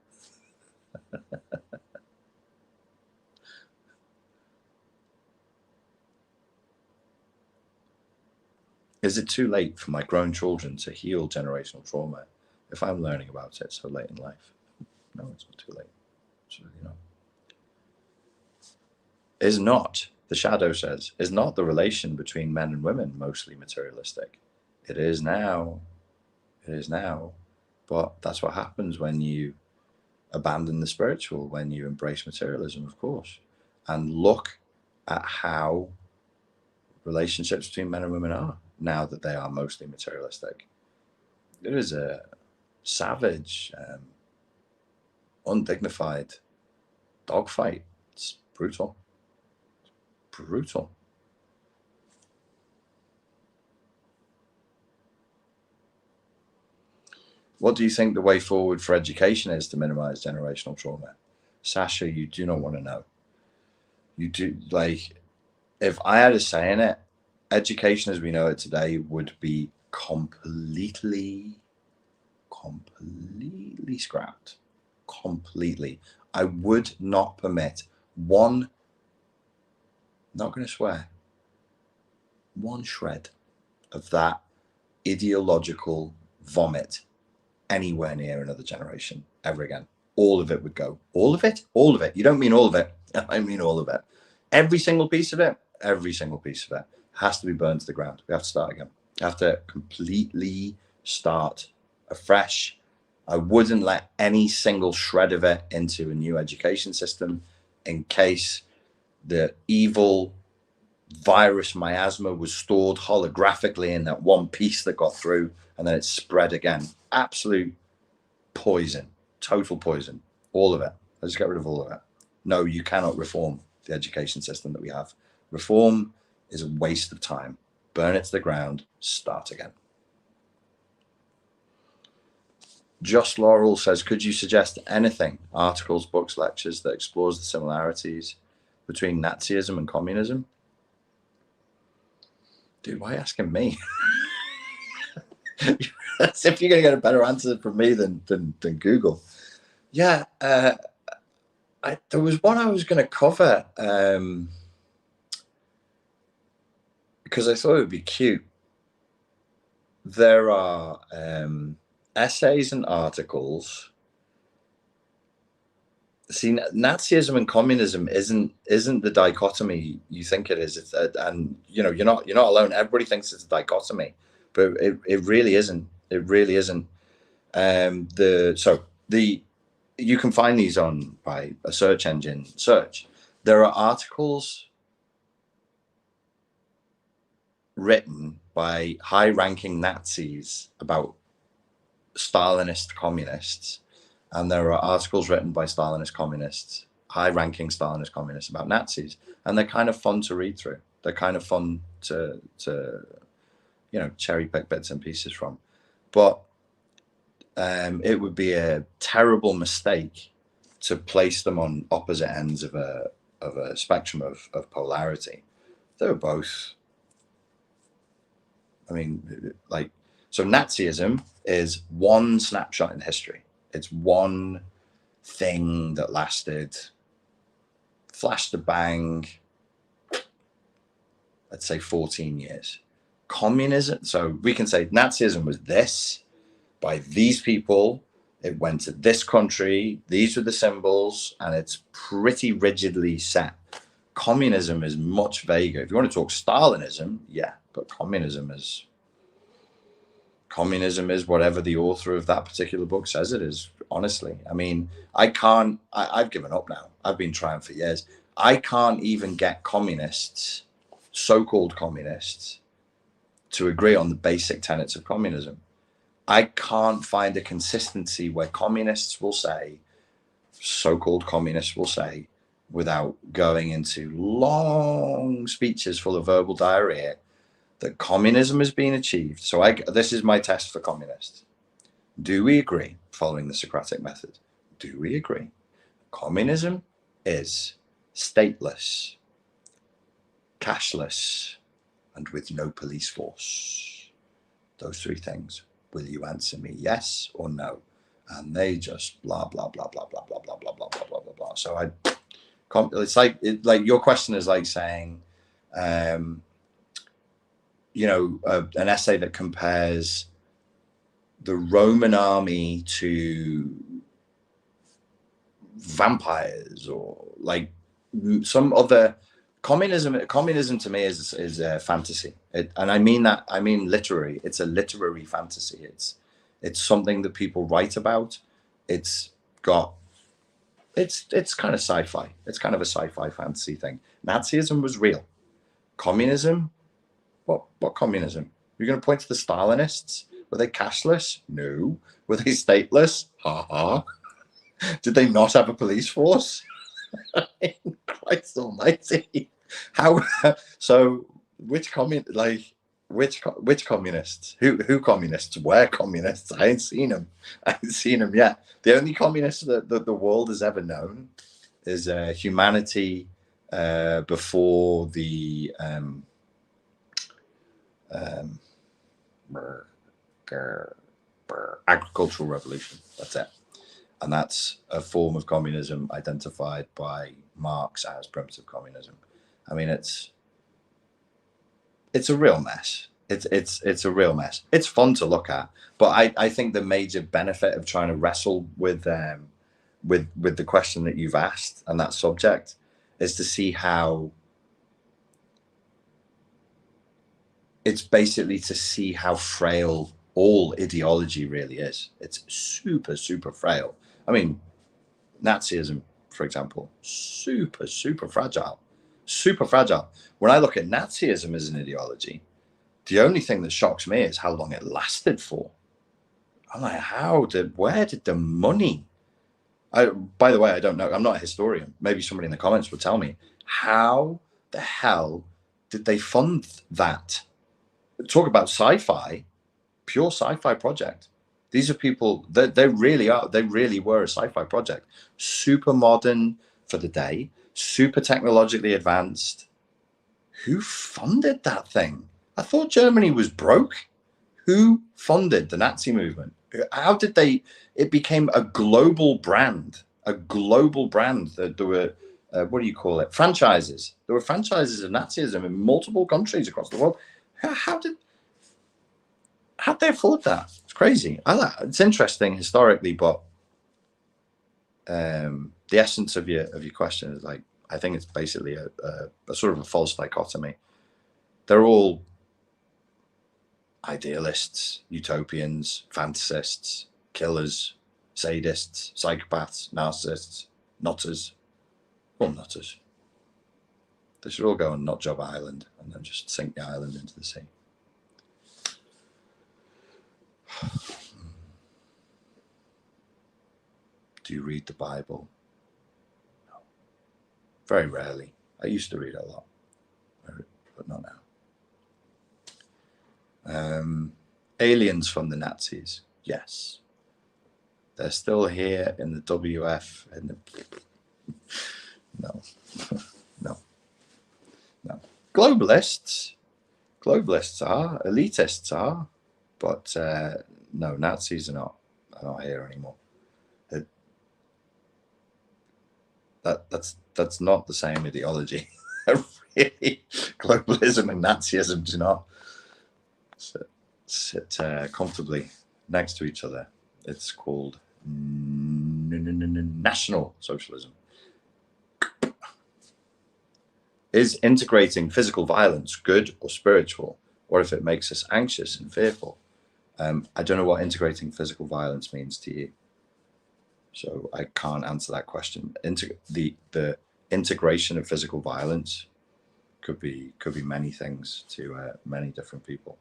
Is it too late for my grown children to heal generational trauma if I'm learning about it so late in life? No, it's not too late. Absolutely not. Is not, the shadow says, is not the relation between men and women mostly materialistic? It is now. It is now. But that's what happens when you abandon the spiritual, when you embrace materialism, of course, and look at how relationships between men and women are now that they are mostly materialistic. It is a savage, undignified dogfight. It's brutal. Brutal. What do you think the way forward for education is to minimize generational trauma? Sasha, you do not want to know. You do, like, if I had a say in it, education as we know it today would be completely scrapped. Completely. I would not permit one, not going to swear, one shred of that ideological vomit anywhere near another generation ever again. All of it would go. All of it? All of it. You don't mean all of it. I mean all of it. Every single piece of it has to be burned to the ground. We have to start again. We have to completely start afresh. I wouldn't let any single shred of it into a new education system in case the evil virus miasma was stored holographically in that one piece that got through and then it spread again. Absolute poison, total poison, all of it. Let's just get rid of all of it. No, you cannot reform the education system that we have. Reform is a waste of time. Burn it to the ground, start again. Just Laurel says, could you suggest anything, articles, books, lectures that explores the similarities between Nazism and communism? Dude, why are you asking me? As if you're going to get a better answer from me than Google. Yeah, there was one I was going to cover because I thought it would be cute. There are essays and articles. See, Nazism and communism isn't the dichotomy you think it is. It's and you know, you're not alone. Everybody thinks it's a dichotomy, but it really isn't. It really isn't. You can find these by a search engine search. There are articles written by high-ranking Nazis about Stalinist communists, and there are articles written by Stalinist communists, high-ranking Stalinist communists about Nazis, and they're kind of fun to read through. They're kind of fun to cherry pick bits and pieces from. But it would be a terrible mistake to place them on opposite ends of a spectrum of polarity. They're both. I mean, so Nazism is one snapshot in history. It's one thing that lasted, flash to bang, let's say 14 years. Communism, so we can say Nazism was this, by these people, it went to this country, these were the symbols, and it's pretty rigidly set. Communism is much vaguer. If you want to talk Stalinism, yeah, but communism is whatever the author of that particular book says it is, honestly. I mean, I've given up now. I've been trying for years. I can't even get communists, so-called communists, to agree on the basic tenets of communism. I can't find a consistency where communists will say, so-called communists will say, without going into long speeches full of verbal diarrhea, that communism has been achieved. So this is my test for communists. Do we agree, following the Socratic method, do we agree? Communism is stateless, cashless, and with no police force. Those three things. Will you answer me yes or no? And they just blah, blah, blah, blah, blah, blah, blah, blah, blah, blah, blah, blah, blah. So it's like your question is like saying, an essay that compares the Roman army to vampires or like some other. Communism to me is a fantasy, and I mean literary. It's a literary fantasy. It's something that people write about. It's kind of sci-fi. It's kind of a sci-fi fantasy thing. Nazism was real. Communism, what communism? You're going to point to the Stalinists? Were they cashless? No. Were they stateless? Ha ha. Did they not have a police force? Christ almighty. How so which communists? Who communists? Where communists? I ain't seen them yet. The only communists that the world has ever known is humanity before the agricultural revolution. That's it. And that's a form of communism identified by Marx as primitive communism. I mean, it's a real mess. It's a real mess. It's fun to look at, but I think the major benefit of trying to wrestle with the question that you've asked and that subject is to see how it's basically to see how frail all ideology really is. It's super, super frail. I mean, Nazism, for example, super, super fragile. Super fragile. When I look at Nazism as an ideology, the only thing that shocks me is how long it lasted for. I'm like, where did the money By the way, I don't know. I'm not a historian. Maybe somebody in the comments will tell me, how the hell did they fund that? Talk about sci-fi, pure sci-fi project. These are people that they really are. They really were a sci-fi project. Super modern for the day, super technologically advanced. Who funded that thing? I thought Germany was broke. Who funded the Nazi movement? How did they? It became a global brand. A global brand. There were, what do you call it? Franchises. There were franchises of Nazism in multiple countries across the world. How'd they afford that? It's crazy. It's interesting historically, but the essence of your question is like, I think it's basically a sort of a false dichotomy. They're all idealists, utopians, fantasists, killers, sadists, psychopaths, narcissists, nutters. All nutters. They should all go on Nut Job Island and then just sink the island into the sea. Do you read the Bible? No. Very rarely. I used to read a lot, but not now. Aliens from the Nazis, yes. They're still here in the WF. No. No. Globalists are, elitists are, but no, Nazis are not here anymore. That's not the same ideology. Really, globalism and Nazism do not sit comfortably next to each other. It's called National Socialism. Is integrating physical violence good or spiritual, or if it makes us anxious and fearful? I don't know what integrating physical violence means to you, so I can't answer that question. The integration of physical violence could be many things to many different people.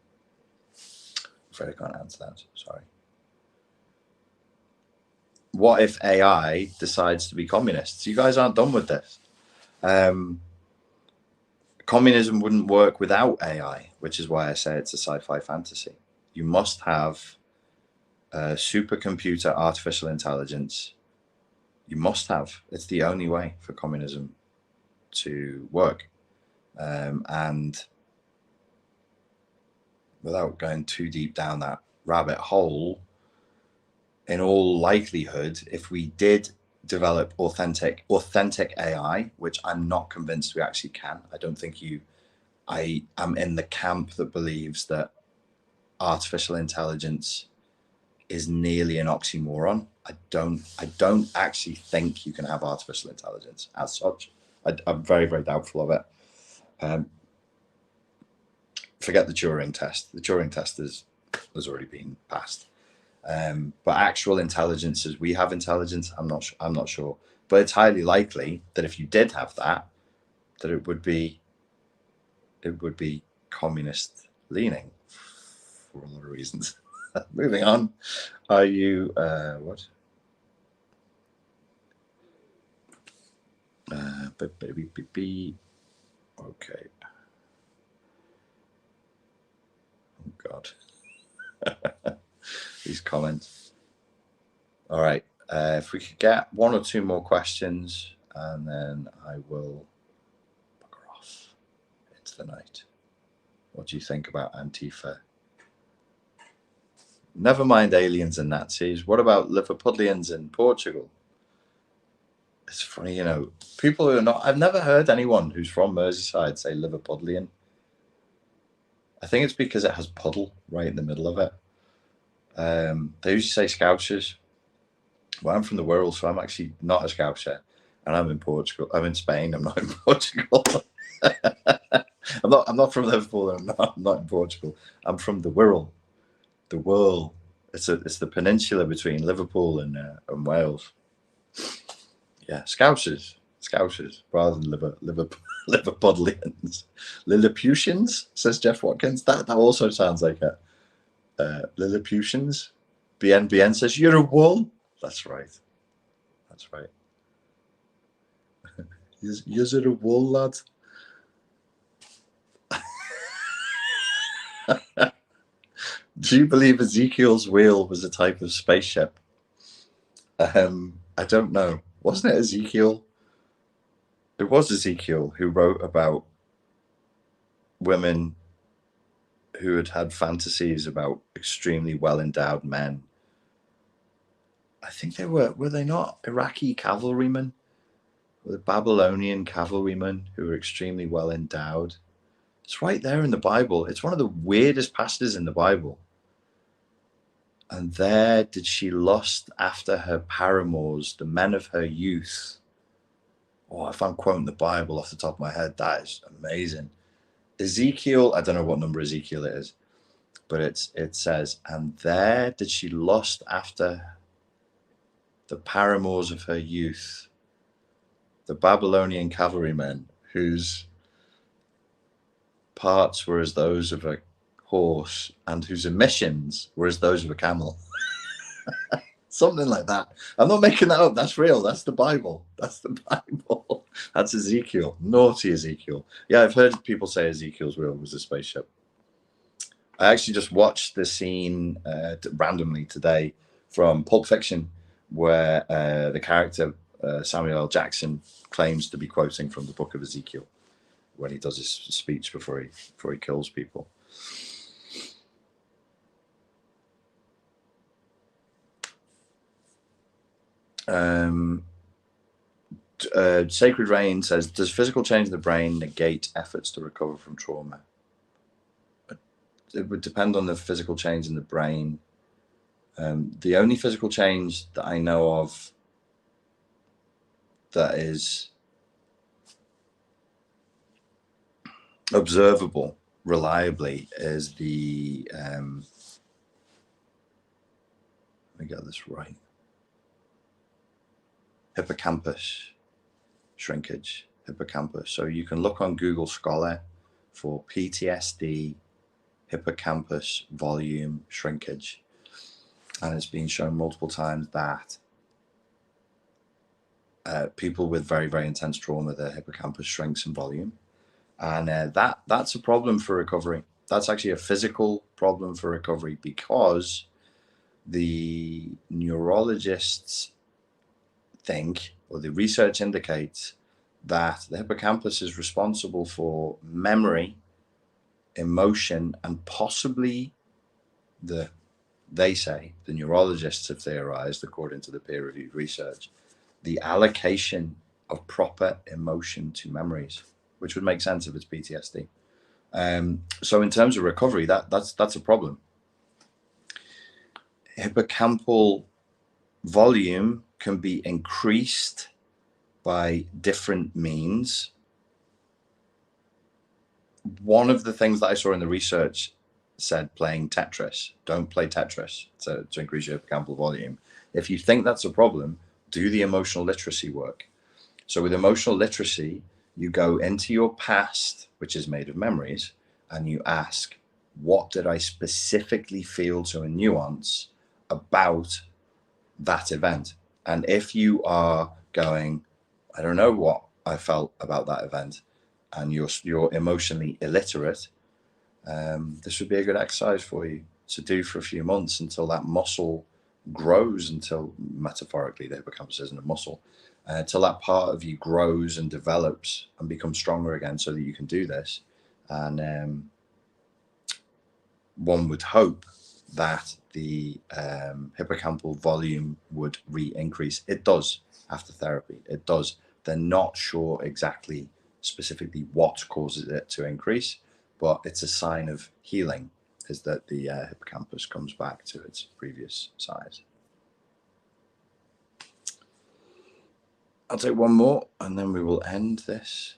I'm afraid I can't answer that. Sorry. What if AI decides to be communists? You guys aren't done with this. Communism wouldn't work without AI, which is why I say it's a sci-fi fantasy. You must have a supercomputer artificial intelligence. You must have. It's the only way for communism to work. And without going too deep down that rabbit hole, in all likelihood, if we did develop authentic AI, which I'm not convinced we actually can. I don't think I am in the camp that believes that artificial intelligence is nearly an oxymoron. I don't actually think you can have artificial intelligence as such. I'm very, very doubtful of it. Forget the Turing test. The Turing test has already been passed. But actual intelligence, as we have intelligence, I'm not sure. But it's highly likely that if you did have that it would be communist leaning for a lot of reasons. Moving on. Are you what? Okay. Oh God. These comments. All right. If we could get one or two more questions, and then I will bugger off into the night. What do you think about Antifa? Never mind aliens and Nazis. What about Liverpudlians in Portugal? It's funny, you know, people who are not. I've never heard anyone who's from Merseyside say Liverpudlian. I think it's because it has puddle right in the middle of it. They usually say Scousers. Well, I'm from the Wirral, so I'm actually not a Scouser, and I'm in Portugal. I'm in Spain. I'm not in Portugal. I'm not from Liverpool. I'm not in Portugal. I'm from the Wirral. The Wirral. It's the peninsula between Liverpool and Wales. Yeah, Scousers rather than Liverpudlians. Lilliputians, says Jeff Watkins. That also sounds like a Lilliputians. BNBN says you're a wool. That's right. That's right. Is it a wool, lad? Do you believe Ezekiel's wheel was a type of spaceship? I don't know. Wasn't it Ezekiel? It was Ezekiel who wrote about women who had had fantasies about extremely well-endowed men. I think they were they not Iraqi cavalrymen? Or the Babylonian cavalrymen who were extremely well-endowed? It's right there in the Bible. It's one of the weirdest passages in the Bible. And there did she lust after her paramours, the men of her youth. Oh, if I'm quoting the Bible off the top of my head, that is amazing. Ezekiel, I don't know what number Ezekiel it is, but it says, and there did she lust after the paramours of her youth, the Babylonian cavalrymen, whose parts were as those of a horse and whose emissions were as those of a camel. Something like that. I'm not making that up. That's real. That's the Bible. That's the Bible. That's Ezekiel. Naughty Ezekiel. Yeah, I've heard people say Ezekiel's wheel was a spaceship. I actually just watched the scene randomly today from Pulp Fiction, where the character Samuel L. Jackson claims to be quoting from the book of Ezekiel when he does his speech before he kills people. Sacred Rain says, does physical change in the brain negate efforts to recover from trauma? It would depend on the physical change in the brain. The only physical change that I know of that is observable reliably is the let me get this right. Hippocampus shrinkage. Hippocampus. So you can look on Google Scholar for PTSD hippocampus volume shrinkage, and it's been shown multiple times that people with very, very intense trauma, their hippocampus shrinks in volume, and that's a problem for recovery. That's actually a physical problem for recovery, because the neurologists think, or the research indicates, that the hippocampus is responsible for memory, emotion, and possibly they say, the neurologists have theorized, according to the peer-reviewed research, the allocation of proper emotion to memories, which would make sense if it's PTSD. So in terms of recovery, that's a problem. Hippocampal volume can be increased by different means. One of the things that I saw in the research said playing Tetris. Don't play Tetris to increase your hippocampal volume. If you think that's a problem, do the emotional literacy work. So with emotional literacy, you go into your past, which is made of memories, and you ask, what did I specifically feel to a nuance about that event? And if you are going, I don't know what I felt about that event, and you're emotionally illiterate, this would be a good exercise for you to do for a few months until that muscle grows, until, metaphorically, the hippocampus isn't a muscle, until that part of you grows and develops and becomes stronger again, so that you can do this. And one would hope that the hippocampal volume would re-increase. It does after therapy. It does. They're not sure exactly specifically what causes it to increase, but it's a sign of healing, is that the hippocampus comes back to its previous size. I'll take one more and then we will end this.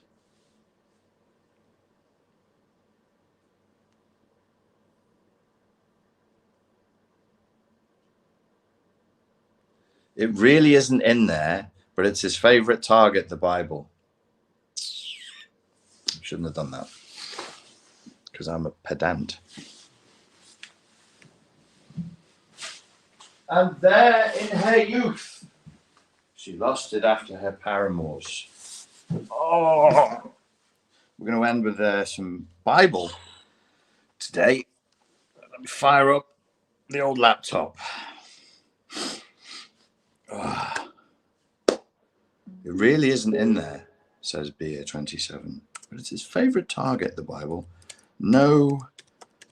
It really isn't in there, but it's his favorite target, the Bible. Shouldn't have done that, because I'm a pedant. And there in her youth, She lost it after her paramours. Oh, we're going to end with some Bible today. Let me fire up the old laptop. Oh, it really isn't in there, says Beer 27. But it's his favourite target, the Bible. No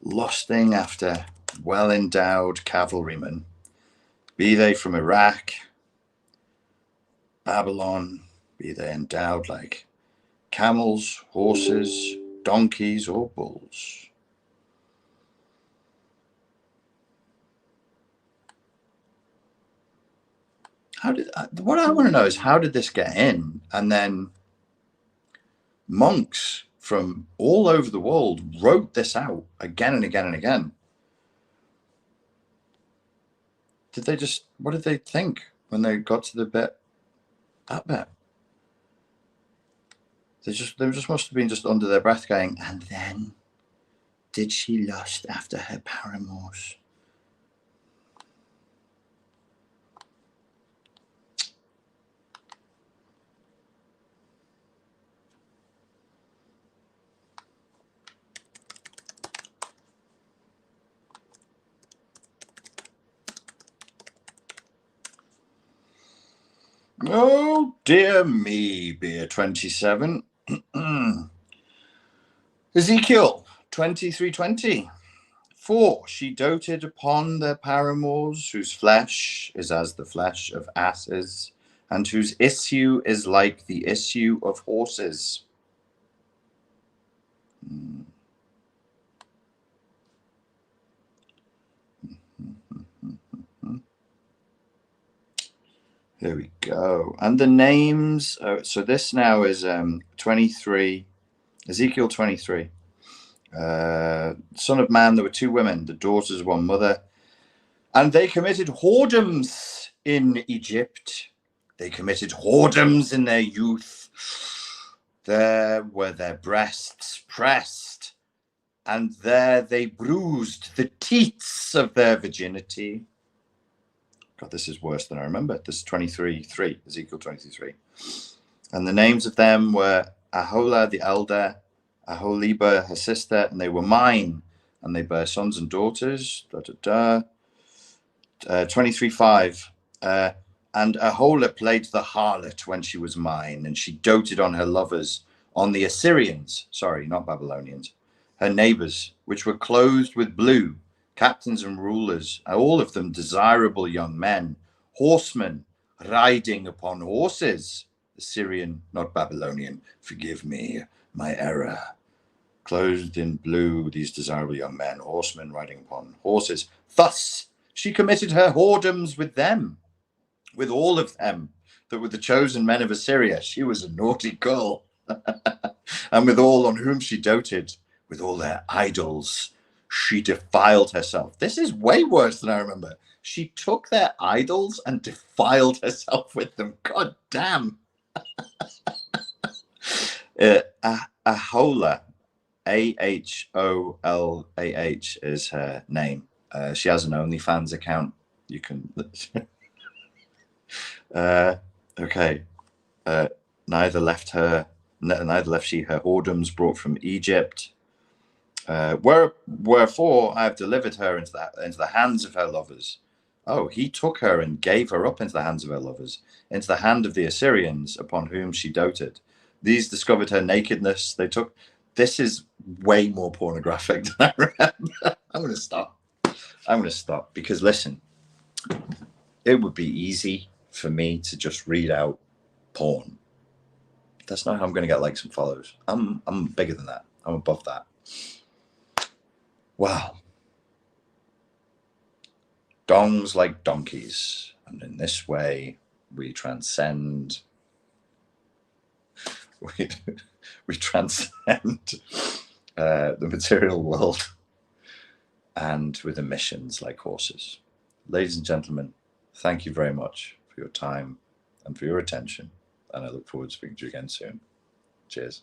lusting after well-endowed cavalrymen, be they from Iraq, Babylon, be they endowed like camels, horses, donkeys, or bulls. What I want to know is, how did this get in? And then monks from all over the world wrote this out again and again and again. What did they think when they got to that bit? They just must have been just under their breath going, and then did she lust after her paramours? Oh dear me, Beer 27. Ezekiel 23:20. For she doted upon their paramours, whose flesh is as the flesh of asses, and whose issue is like the issue of horses. Here we go. And the names, so this now is 23, Ezekiel 23. Son of man, there were two women, the daughters of one mother, and they committed whoredoms in Egypt. They committed whoredoms in their youth. There were their breasts pressed, and there they bruised the teats of their virginity. God, this is worse than I remember. This is 23:3, Ezekiel 23:3. And the names of them were Aholah the elder, Aholibah her sister, and they were mine, and they bare sons and daughters. 23:5. And Aholah played the harlot when she was mine, and she doted on her lovers, on the Assyrians, sorry, not Babylonians, her neighbors, which were clothed with blue, captains and rulers, all of them desirable young men, horsemen riding upon horses. Assyrian, not Babylonian. Forgive me my error. Clothed in blue, these desirable young men, horsemen riding upon horses. Thus she committed her whoredoms with them, with all of them that were the chosen men of Assyria. She was a naughty girl. And with all on whom she doted, with all their idols, she defiled herself. This is way worse than I remember. She took their idols and defiled herself with them. God damn. Aholah, Aholah is her name. She has an OnlyFans account. You can. Okay. Neither left she her whoredoms brought from Egypt. Wherefore I have delivered her into the hands of her lovers. Oh, he took her and gave her up into the hands of her lovers, into the hand of the Assyrians, upon whom she doted. These discovered her nakedness. This is way more pornographic than I remember. I'm going to stop because, listen, it would be easy for me to just read out porn. That's not how I'm going to get likes and follows. I'm bigger than that. I'm above that. Wow. Dongs like donkeys. And in this way, we transcend. We transcend the material world, and with emissions like horses. Ladies and gentlemen, thank you very much for your time and for your attention. And I look forward to speaking to you again soon. Cheers.